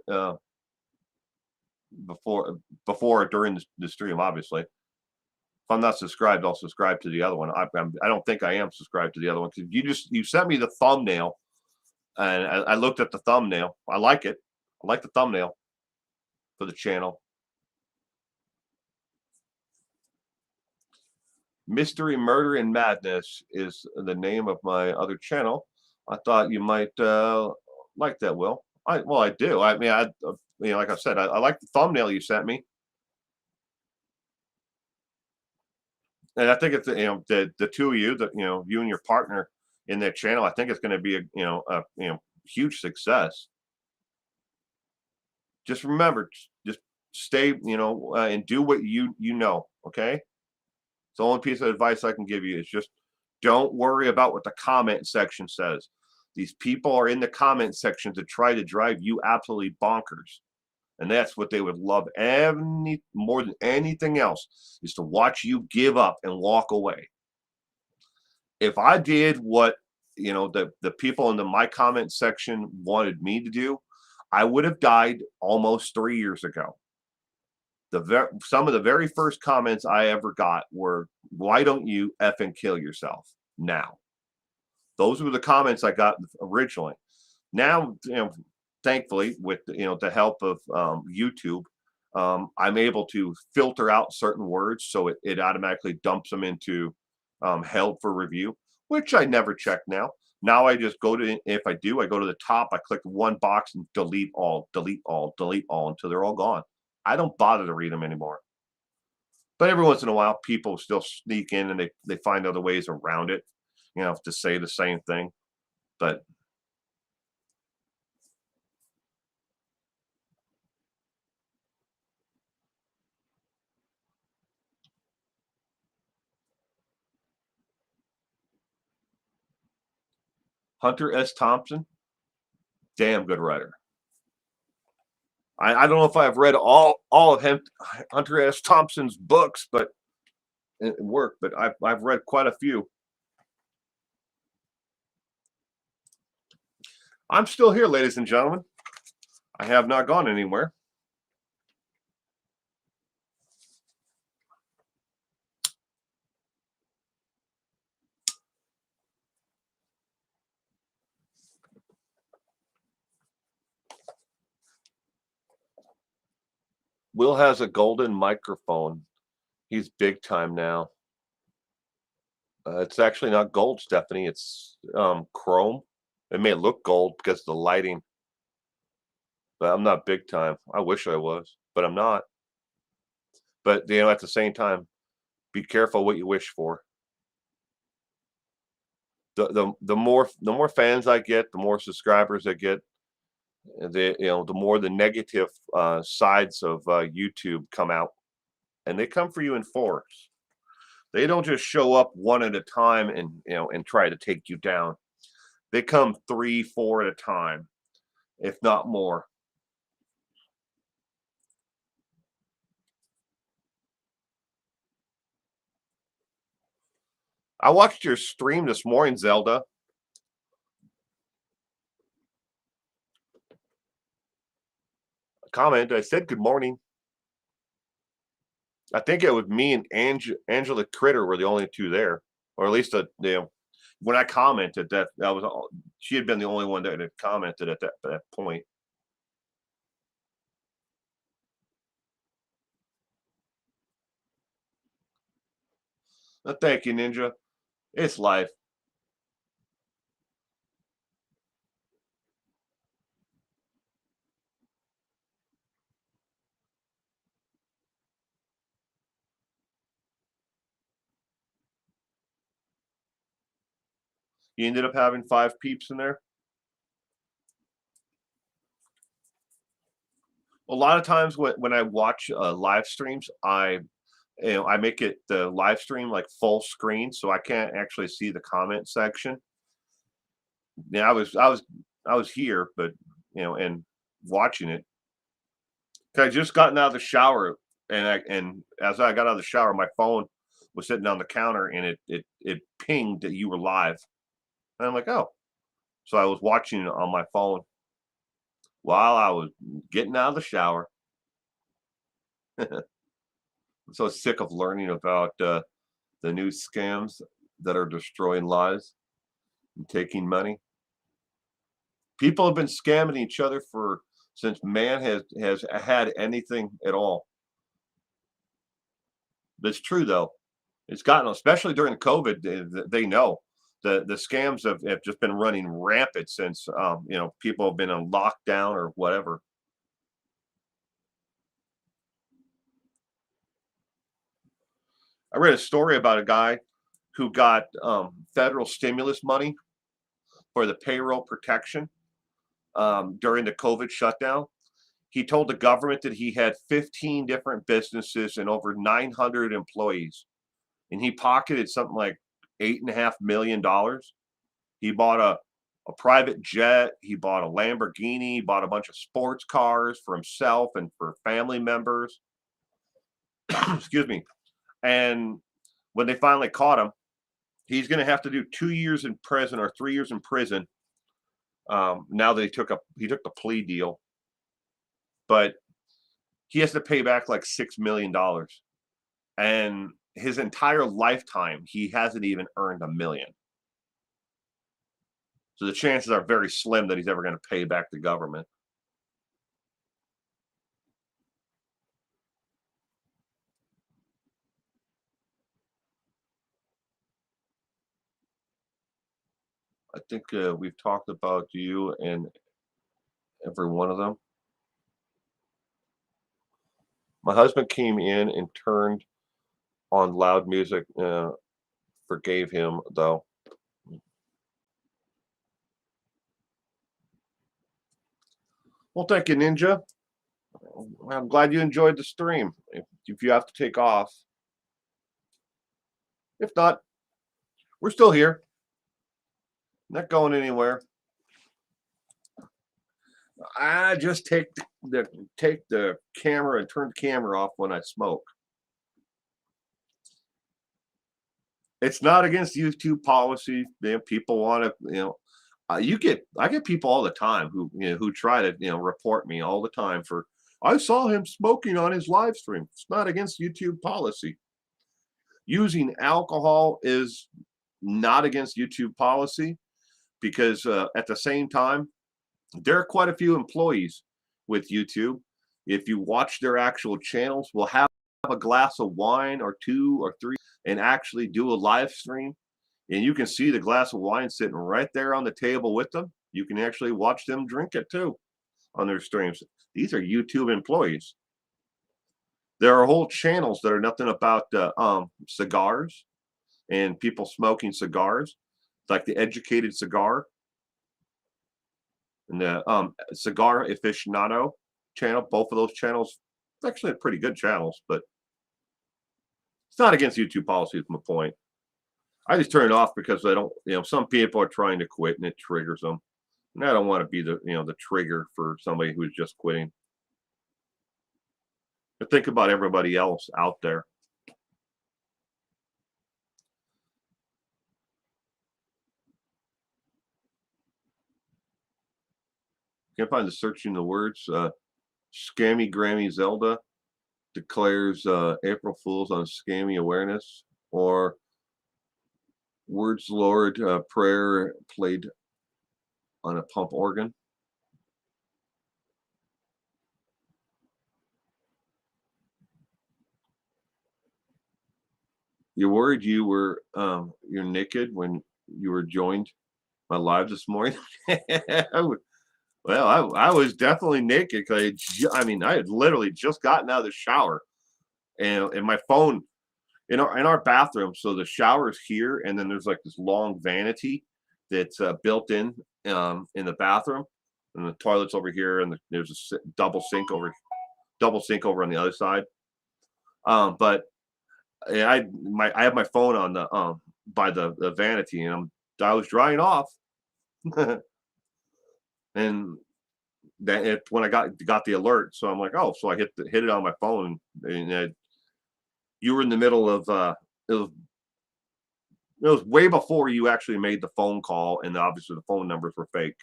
before or during the stream. Obviously, if I'm not subscribed, I'll subscribe to the other one. I don't think I am subscribed to the other one because you sent me the thumbnail, and I looked at the thumbnail. I like it. I like the thumbnail for the channel. Mystery, Murder, and Madness is the name of my other channel. I thought you might like that, Will. I do. I mean, like I said, I like the thumbnail you sent me, and I think it's the two of you, you and your partner in that channel. I think it's going to be a huge success. Just remember, just stay, and do what you know. Okay. It's the only piece of advice I can give you is just don't worry about what the comment section says. These people are in the comment section to try to drive you absolutely bonkers. And that's what they would love more than anything else, is to watch you give up and walk away. If I did what the people in my comment section wanted me to do, I would have died almost 3 years ago. Some of the very first comments I ever got were, "Why don't you effing kill yourself now?" Those were the comments I got originally. Now, thankfully, with the help of YouTube, I'm able to filter out certain words, so it automatically dumps them into held for review, which I never check now. Now I just go to, if I do, I go to the top, I click one box and delete all, delete all, delete all until they're all gone. I don't bother to read them anymore. But every once in a while, people still sneak in and they find other ways around it, to say the same thing. But Hunter S. Thompson, damn good writer. I don't know if I've read all of Hunter S. Thompson's books, but I've read quite a few. I'm still here, ladies and gentlemen. I have not gone anywhere. Will has a golden microphone. He's big time now. It's actually not gold, Stephanie. It's chrome. It may look gold because of the lighting, but I'm not big time. I wish I was, but I'm not. But at the same time, be careful what you wish for. The more fans I get, the more subscribers I get, the more the negative sides of YouTube come out, and they come for you in force. They don't just show up one at a time and try to take you down. They come 3, 4 at a time, if not more. I watched your stream this morning, Zelda. comment. I said good morning. I think it was me and Angela Critter were the only two there, or at least when I commented that was all. She had been the only one that had commented at that point. Thank you, Ninja. It's life. You ended up having 5 peeps in there. A lot of times when I watch live streams, I make it the live stream like full screen, so I can't actually see the comment section. Yeah, I was here, but and watching it. 'Cause I just gotten out of the shower, and as I got out of the shower, my phone was sitting on the counter, and it pinged that you were live, and I'm like, oh, so I was watching it on my phone while I was getting out of the shower. I'm so sick of learning about the new scams that are destroying lives and taking money. People have been scamming each other for since man has had anything at all. That's true though. It's gotten, especially during COVID, they know the scams have just been running rampant since people have been on lockdown or whatever. I read a story about a guy who got federal stimulus money for the payroll protection during the COVID shutdown. He told the government that he had 15 different businesses and over 900 employees, and he pocketed something like $8.5 million. He bought a private jet. He bought a Lamborghini. He bought a bunch of sports cars for himself and for family members. Excuse me. And when they finally caught him, he's going to have to do 2 years in prison or 3 years in prison. Now that he took the plea deal, but he has to pay back like $6 million, and his entire lifetime he hasn't even earned $1 million. So the chances are very slim that he's ever going to pay back the government. I think we've talked about you and every one of them. My husband came in and turned on loud music. Forgave him though. Well, thank you, Ninja. I'm glad you enjoyed the stream. If you have to take off, if not, we're still here. Not going anywhere. I just take the camera and turn the camera off when I smoke. It's not against YouTube policy. People want to, I get people all the time who try to report me all the time for I saw him smoking on his live stream. It's not against YouTube policy. Using alcohol is not against YouTube policy because at the same time, there are quite a few employees with YouTube. If you watch their actual channels, will have a glass of wine or two or three and actually do a live stream. And you can see the glass of wine sitting right there on the table with them. You can actually watch them drink it too on their streams. These are YouTube employees. There are whole channels that are nothing about cigars and people smoking cigars, like the Educated Cigar and the Cigar Aficionado channel. Both of those channels, actually pretty good channels, but it's not against YouTube policy. Is my point. I just turn it off because I don't. Some people are trying to quit and it triggers them, and I don't want to be the trigger for somebody who's just quitting. But think about everybody else out there. Can't find the searching the words. Scammy Grammy Zelda declares April Fools on scammy awareness, or Words Lord prayer played on a pump organ. You worried you were you're naked when you were joined my live this morning? Well, I was definitely naked because I mean I had literally just gotten out of the shower, and my phone in our bathroom. So the shower's here, and then there's like this long vanity that's built in the bathroom, and the toilet's over here, and there's a double sink over on the other side. But I have my phone on the by the vanity, and I was drying off, and when I got the alert, so I'm like, oh, so I hit it on my phone, and you were in the middle of it was way before you actually made the phone call, and obviously the phone numbers were fake.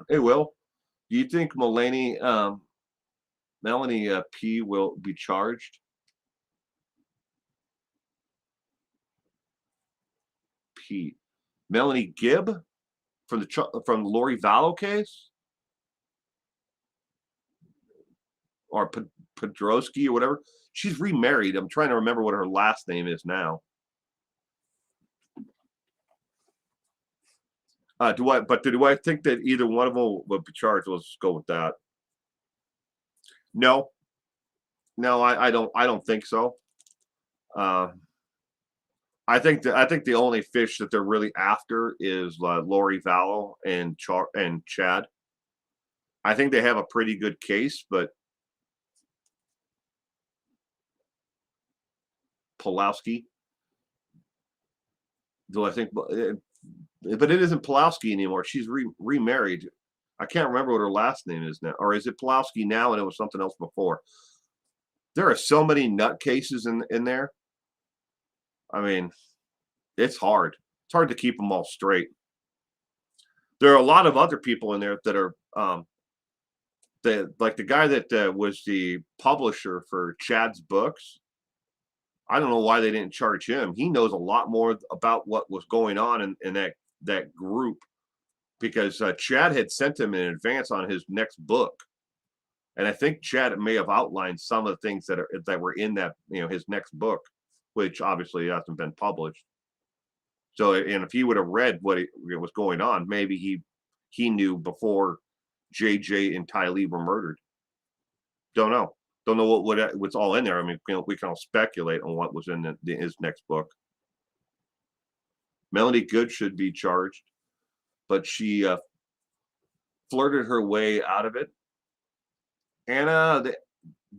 Hey, Will, do you think Melanie P will be charged? P. Melanie Gibb from the Lori Vallow case, or Podrosky or whatever. She's remarried. I'm trying to remember what her last name is now. Do I think that either one of them would be charged? Let's just go with that. No, no, I don't think so. Uh, I think the only fish that they're really after is Lori Vallow and Chad. I think they have a pretty good case, but Pulowski. Do I think? But it isn't Pulowski anymore. She's remarried. I can't remember what her last name is now, or is it Pulowski now and it was something else before? There are so many nutcases in there. I mean, it's hard. It's hard to keep them all straight. There are a lot of other people in there that are like the guy that was the publisher for Chad's books. I don't know why they didn't charge him. He knows a lot more about what was going on in that group, because Chad had sent him in advance on his next book, and I think Chad may have outlined some of the things that were in that his next book, which obviously hasn't been published. So, and if he would have read what was going on, maybe he knew before JJ and Ty Lee were murdered. Don't know. Don't know what's all in there. I mean, we can all speculate on what was in his next book. Melanie Good should be charged, but she flirted her way out of it. Anna,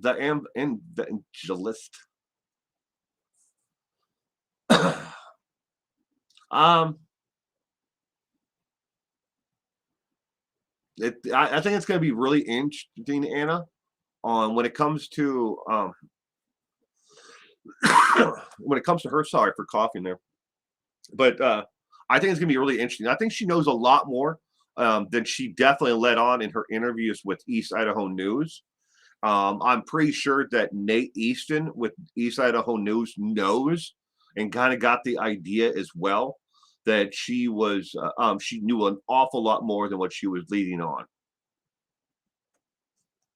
the evangelist. um, I think it's going to be really interesting, Anna, on when it comes to when it comes to her. Sorry for coughing there, but I think it's going to be really interesting. I think she knows a lot more than she definitely let on in her interviews with East Idaho News. I'm pretty sure that Nate Easton with East Idaho News knows and kind of got the idea as well that she knew an awful lot more than what she was leading on.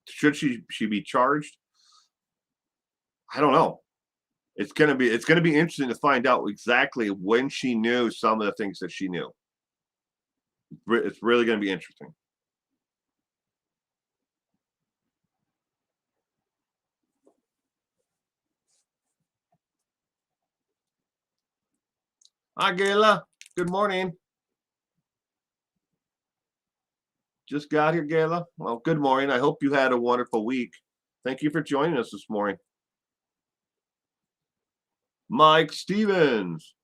Should she be charged? I don't know. It's gonna be interesting to find out exactly when she knew some of the things that she knew. It's really gonna be interesting. Hi, Gayla. Good morning. Just got here, Gayla. Well, good morning. I hope you had a wonderful week. Thank you for joining us this morning. Mike Stevens,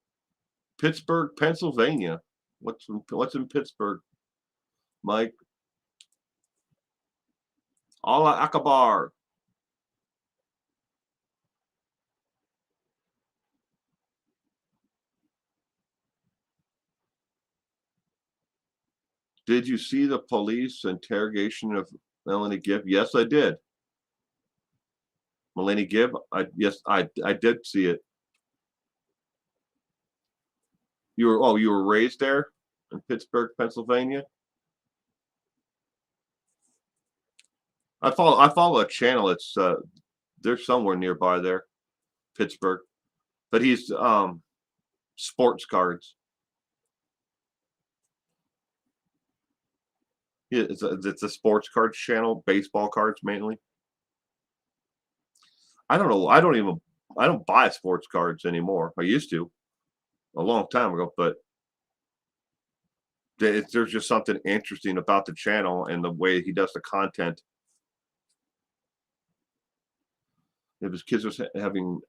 Pittsburgh, Pennsylvania. What's in Pittsburgh? Mike. Allah Akbar. Did you see the police interrogation of Melanie Gibb? Yes, I did. Melanie Gibb? Yes, I did see it. You were raised there in Pittsburgh, Pennsylvania? I follow a channel. It's they're somewhere nearby there, Pittsburgh. But he's sports cards. Yeah, it's a sports cards channel, baseball cards mainly. I don't know. I don't buy sports cards anymore. I used to a long time ago, but there's just something interesting about the channel and the way he does the content. If his kids was having,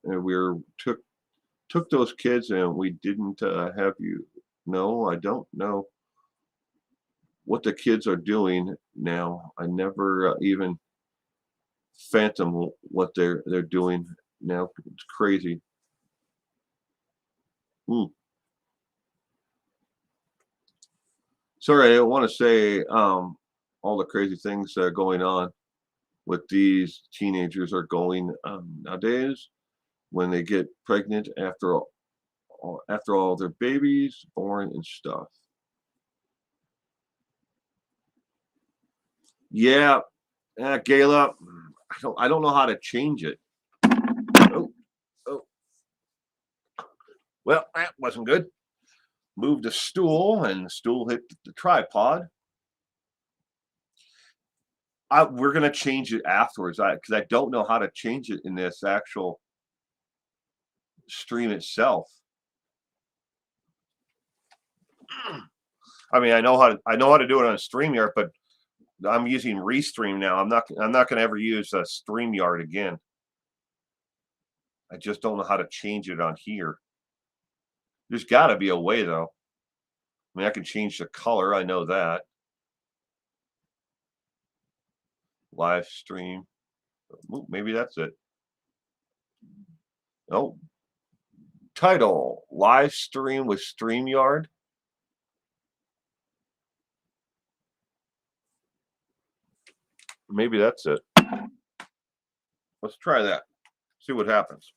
took those kids and we didn't have you. No, I don't know what the kids are doing now. I never even phantom what they're doing now. It's crazy. Sorry, I want to say all the crazy things that are going on with these teenagers are going nowadays when they get pregnant after all their babies born and stuff. Yeah, Gayla, I don't know how to change it. Oh, oh. Well, that wasn't good. Moved the stool and the stool hit the tripod. We're gonna change it afterwards because I don't know how to change it in this actual stream itself. I mean, I know how to do it on StreamYard, but I'm using Restream now. I'm not going to ever use a StreamYard again. I just don't know how to change it on here. There's got to be a way though. I mean, I can change the color. I know that. Live stream. Ooh, maybe that's it. Oh. Title: Live stream with StreamYard. Maybe that's it. Let's try that. See what happens.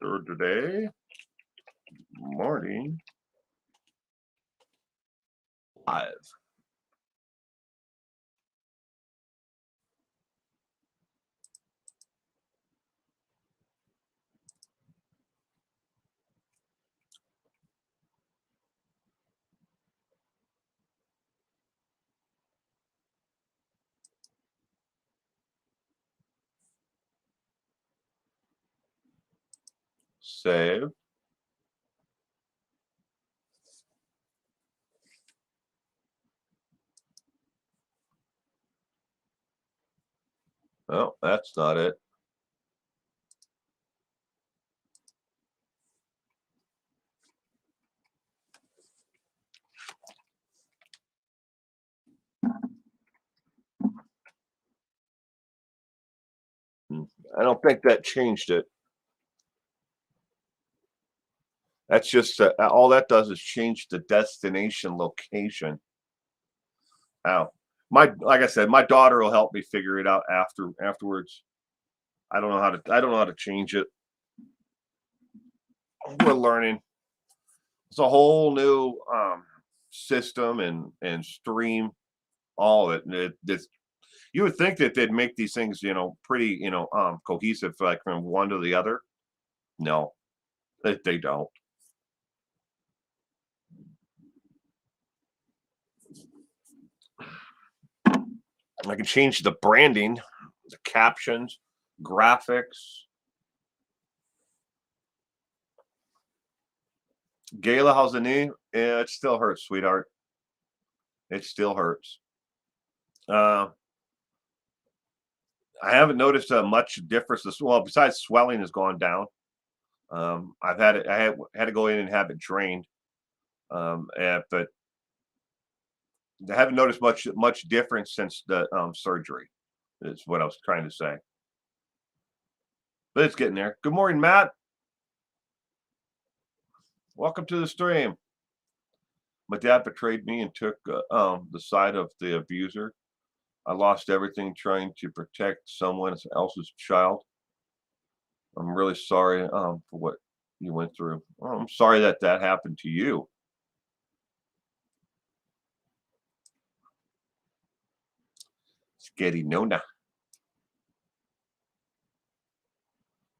Saturday morning live. Save. Oh, that's not it. I don't think that changed it. That's just all that does is change the destination location. Ow. Like I said, my daughter will help me figure it out afterwards. I don't know how to change it. We're learning. It's a whole new system and stream, all of it. You would think that they'd make these things, pretty, cohesive, like from one to the other. No, they don't. I can change the branding, the captions, graphics. Gayla, how's the knee? Yeah, it still hurts, sweetheart. It still hurts. I haven't noticed much difference. Well, besides swelling has gone down. I've had it. I had to go in and have it drained. But I haven't noticed much difference since the surgery. Is what I was trying to say. But it's getting there. Good morning, Matt. Welcome to the stream. My dad betrayed me and took the side of the abuser. I lost everything trying to protect someone else's child. I'm really sorry for what you went through. I'm sorry that that happened to you. Sketty Nona.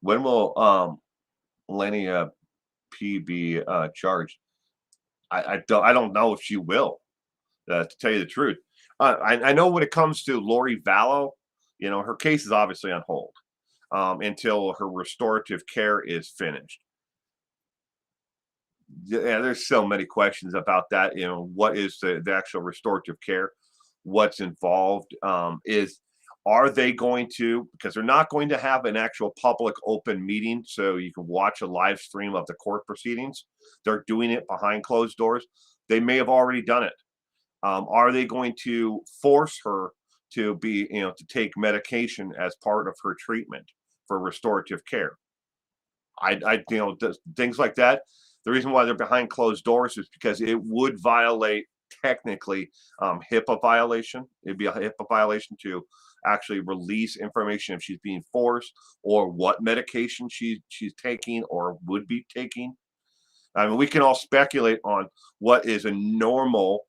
When will Lenny P be charged? I don't know if she will. To tell you the truth, I know when it comes to Lori Vallow, her case is obviously on hold until her restorative care is finished. Yeah, there's so many questions about that. What is the actual restorative care? What's involved? Are they going to, because they're not going to have an actual public open meeting so you can watch a live stream of the court proceedings. They're doing it behind closed doors. They may have already done it. Are they going to force her to be, to take medication as part of her treatment for restorative care? Things like that. The reason why they're behind closed doors is because it would violate technically HIPAA violation. It'd be a HIPAA violation to actually release information if she's being forced or what medication she's taking or would be taking. I mean, we can all speculate on what is a normal,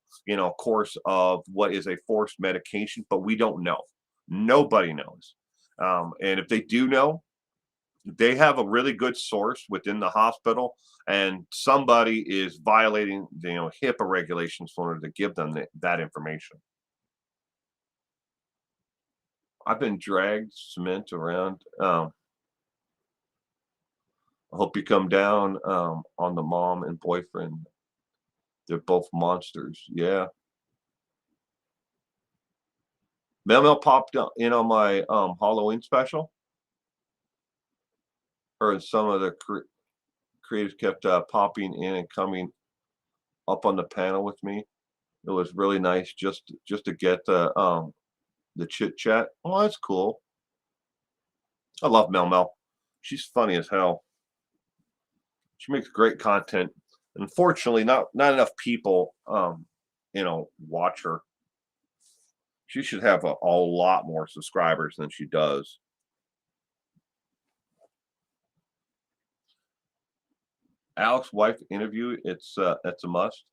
course of what is a forced medication, but we don't know. Nobody knows. And if they do know, they have a really good source within the hospital, and somebody is violating the HIPAA regulations in order to give them that information. I've been dragged cement around. I hope you come down on the mom and boyfriend. They're both monsters. Yeah. Mel popped in on my Halloween special. Her and some of the creators kept popping in and coming up on the panel with me. It was really nice just to get the chit chat. Oh, that's cool. I love Mel. She's funny as hell. She makes great content. Unfortunately, not enough people watch her. She should have a lot more subscribers than she does. Alex's wife interview, it's a must.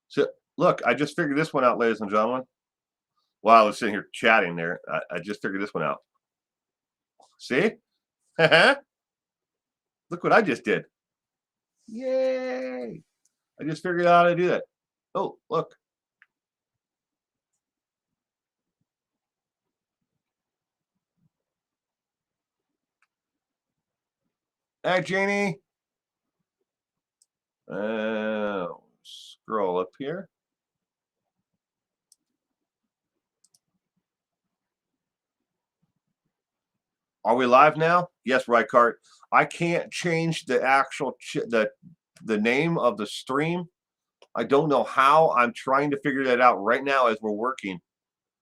So look, I just figured this one out, ladies and gentlemen. While I was sitting here chatting there, I just figured this one out. See? Look what I just did. Yay! I just figured out how to do that. Oh, look. Hi, Janie. Scroll up here. Are we live now? Yes, Rycart. I can't change the actual the name of the stream. I don't know how. I'm trying to figure that out right now as we're working.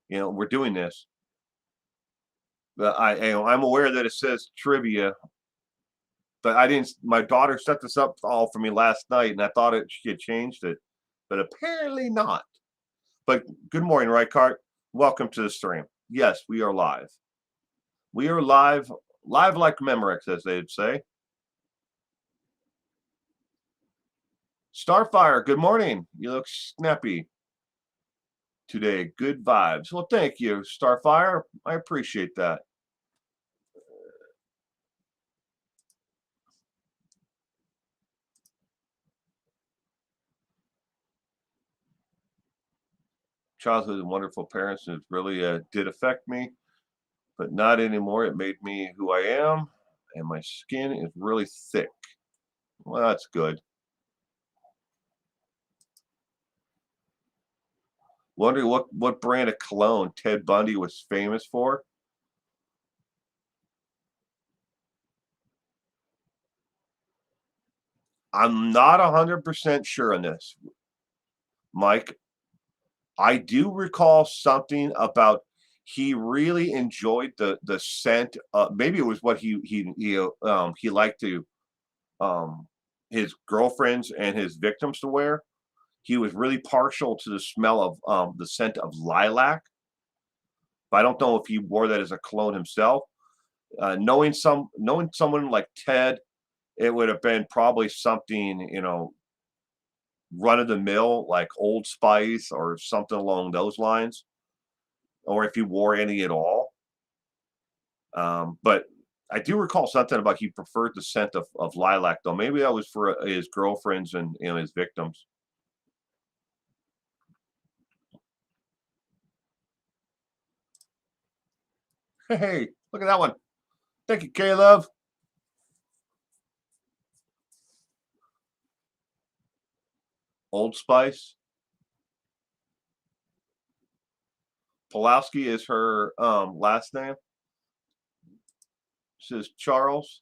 We're doing this. But I'm aware that it says trivia, but I didn't. My daughter set this up all for me last night, and I thought she had changed it, but apparently not. But good morning, Rycart. Welcome to the stream. Yes, we are live. We are live like Memorex, as they'd say. Starfire, good morning. You look snappy today. Good vibes. Well, thank you, Starfire. I appreciate that. Childhood and wonderful parents, it really did affect me, but not anymore. It made me who I am, and my skin is really thick. Well, that's good. Wondering what brand of cologne Ted Bundy was famous for. I'm not 100% sure on this, Mike. I do recall something about he really enjoyed the scent. Maybe it was what he liked to his girlfriends and his victims to wear. He was really partial to the smell of the scent of lilac. But I don't know if he wore that as a cologne himself. Knowing someone like Ted, it would have been probably something, run of the mill like Old Spice or something along those lines, or if he wore any at all. But I do recall something about he preferred the scent of lilac, though. Maybe that was for his girlfriends and his victims. Hey, look at that one. Thank you, Caleb. Old Spice. Pulowski is her last name. Says Charles.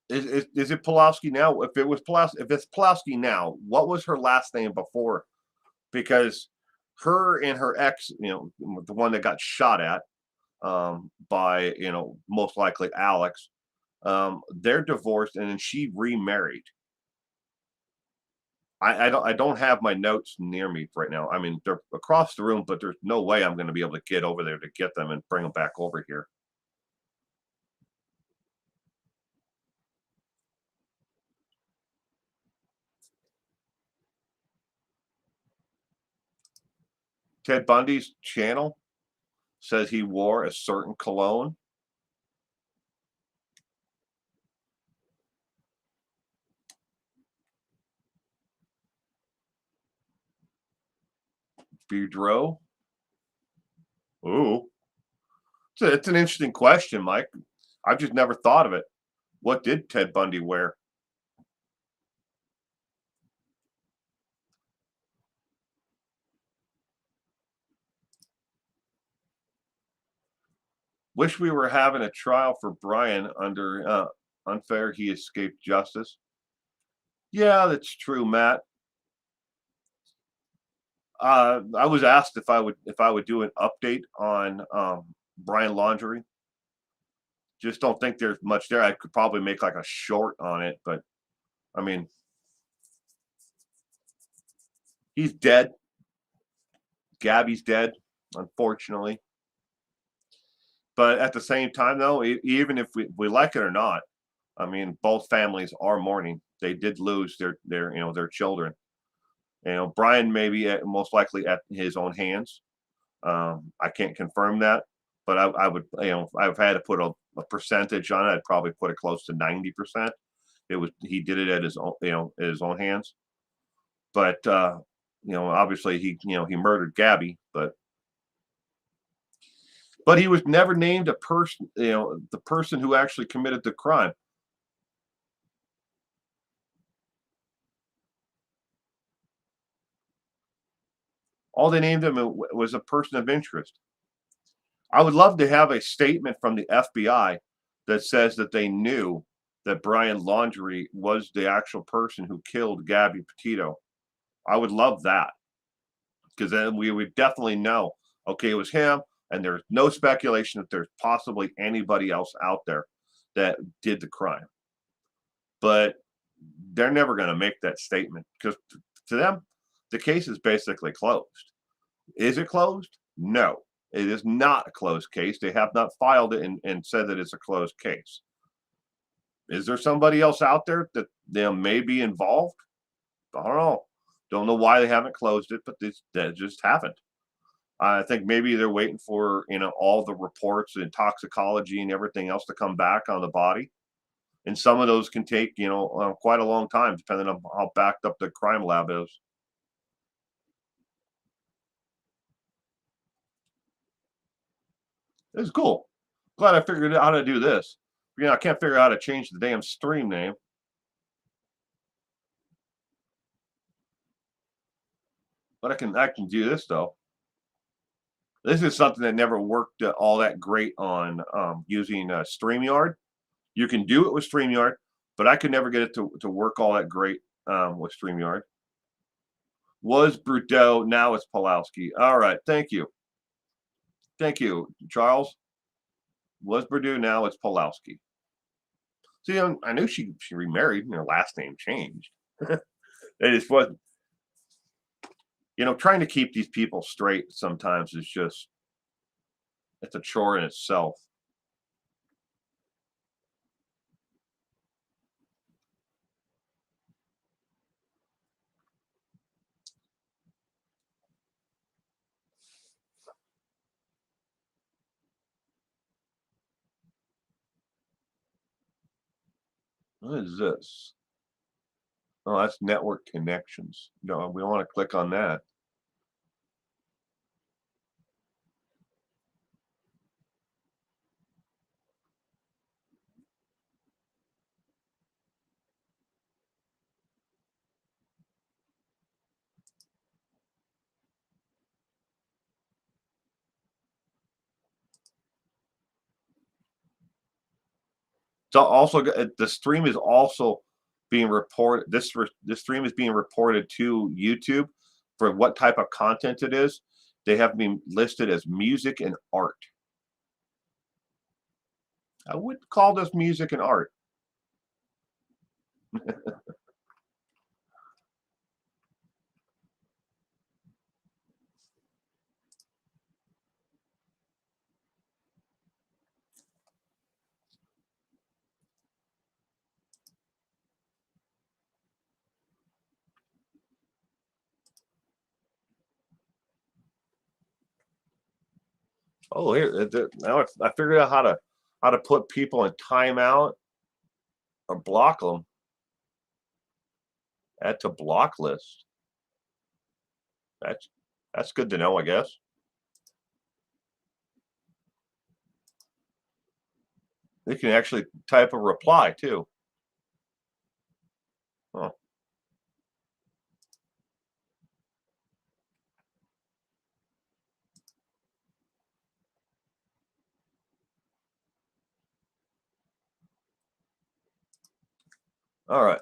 Is it Pulowski now? If it was Pulowski, if it's Pulowski now, what was her last name before? Because her and her ex, the one that got shot at by, most likely Alex, they're divorced, and then she remarried. I don't have my notes near me right now. I mean, they're across the room, but there's no way I'm going to be able to get over there to get them and bring them back over here. Ted Bundy's channel says he wore a certain cologne. Boudreaux. Ooh, it's an interesting question, Mike. I've just never thought of it. What did Ted Bundy wear? Wish we were having a trial for Brian under unfair. He escaped justice. Yeah, that's true, Matt. I was asked if I would do an update on Brian Laundrie. Just don't think there's much there. I could probably make like a short on it, but I mean, he's dead. Gabby's dead, unfortunately. But at the same time, though, even if we like it or not, I mean, both families are mourning. They did lose their children. Brian may be most likely at his own hands. I can't confirm that, but I would, if I've had to put a percentage on it, I'd probably put it close to 90%. He did it at his own, at his own hands. But obviously he murdered Gabby, but he was never named a person, the person who actually committed the crime. All they named him was a person of interest. I would love to have a statement from the FBI that says that they knew that Brian Laundrie was the actual person who killed Gabby Petito. I would love that, because then we would definitely know, okay, it was him, and there's no speculation that there's possibly anybody else out there that did the crime. But they're never going to make that statement, because to them, the case is basically closed. Is it closed? No, it is not a closed case. They have not filed it and said that it's a closed case. Is there somebody else out there that they may be involved? I don't know. Don't know why they haven't closed it, but they just haven't. I think maybe they're waiting for all the reports and toxicology and everything else to come back on the body, and some of those can take quite a long time, depending on how backed up the crime lab is. It's cool. Glad I figured out how to do this. I can't figure out how to change the damn stream name. But I can do this though. This is something that never worked all that great on using StreamYard. You can do it with StreamYard, but I could never get it to work all that great with StreamYard. Was Brudeau, now it's Pulowski. All right, thank you. Thank you, Charles. Was Purdue, now it's Pulowski. See, I knew she remarried and her last name changed. It just wasn't, trying to keep these people straight sometimes is just, it's a chore in itself. What is this? Oh, that's network connections. No, we don't want to click on that. So also the stream is also being reported. This stream is being reported to YouTube for what type of content it is. They have been listed as music and art. I would call this music and art. Oh, here now I figured out how to put people in timeout or block them. Add to block list. That's good to know, I guess. They can actually type a reply too. Huh. All right.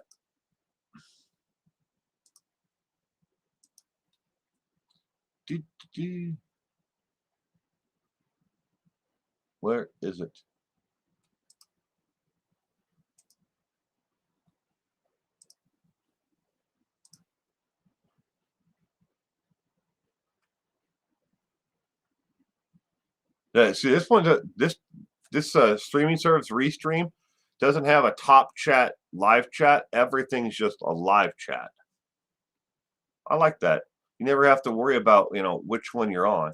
Where is it? Yeah, see, this one's this streaming service Restream doesn't have a top chat, live chat. Everything's just a live chat. I like that. You never have to worry about which one you're on.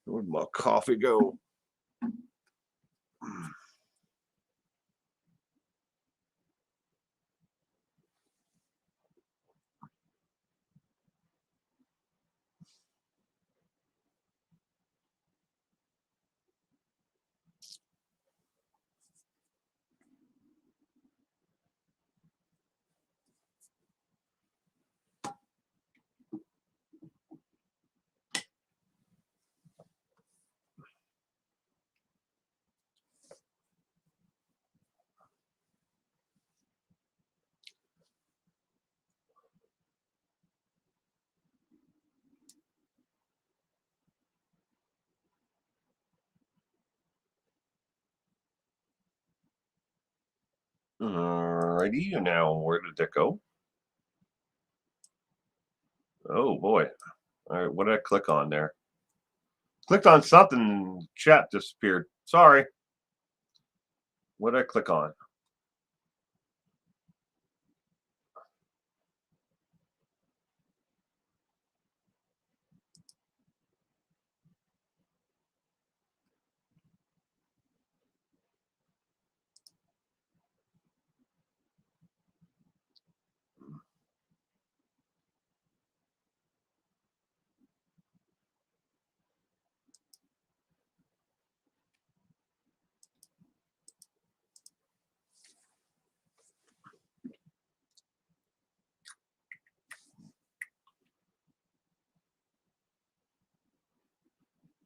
Where'd my coffee go? Alrighty, now where did that go? Oh boy. All right, what did I click on there? Clicked on something, chat disappeared. Sorry. What did I click on?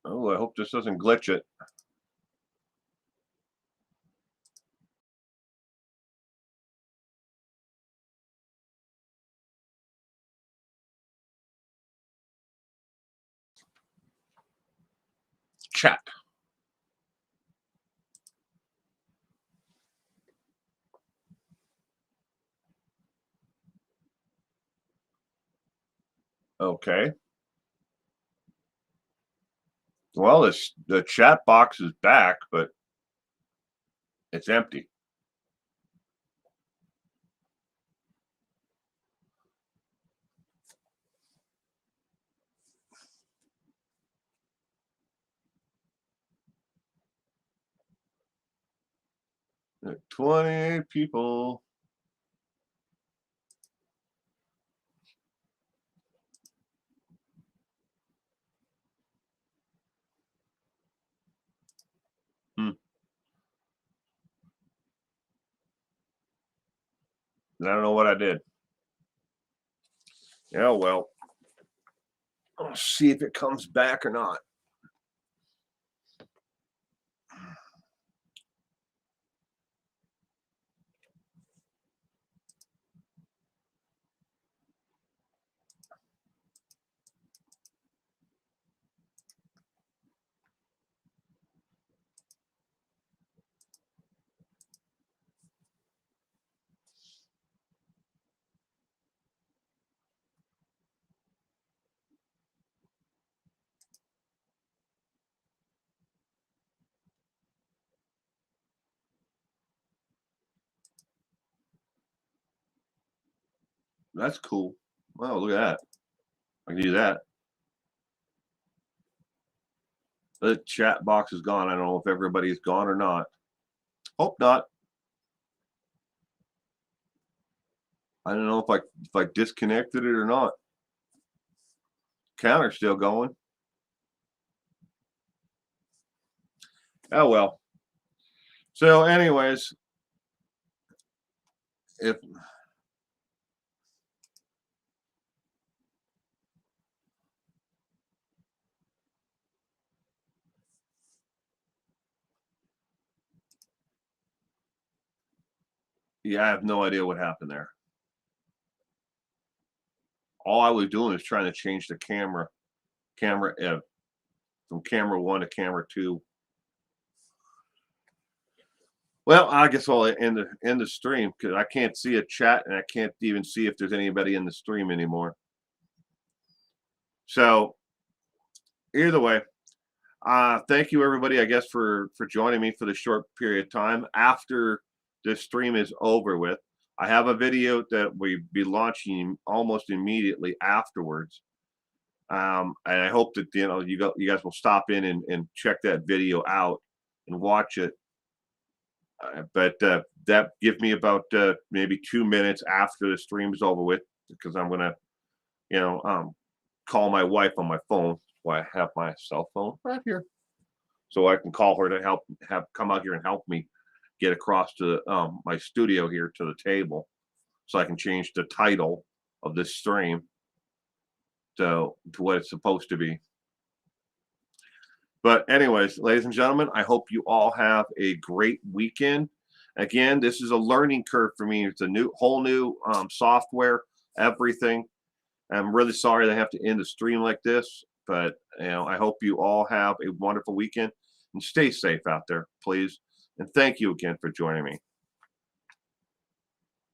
Oh, I hope this doesn't glitch it. chat. Okay. Well, the chat box is back, but it's empty. There are 28 people. Hmm. I don't know what I did. Yeah, well, I'll see if it comes back or not. That's cool. Wow, look at that. I can do that. The chat box is gone. I don't know if everybody's gone or not. Hope not. I don't know if I disconnected it or not. Counter's still going. Oh well. So, anyways, if yeah, I have no idea what happened there. All I was doing is trying to change the camera from camera one to camera two. Well, I guess I'll end the stream because I can't see a chat and I can't even see if there's anybody in the stream anymore. So either way, thank you everybody, I guess, for joining me for the short period of time. After this stream is over with, I have a video that we be launching almost immediately afterwards. And I hope that you guys will stop in and check that video out and watch it. But that gives me about maybe 2 minutes after the stream is over with because I'm gonna, you know, call my wife on my phone. Why I have my cell phone right here, so I can call her to have come out here and help me get across to my studio here to the table, so I can change the title of this stream to what it's supposed to be. But anyways, ladies and gentlemen, I hope you all have a great weekend. Again, this is a learning curve for me. It's a whole new software, everything. I'm really sorry that I have to end the stream like this, but I hope you all have a wonderful weekend and stay safe out there, please. And thank you again for joining me.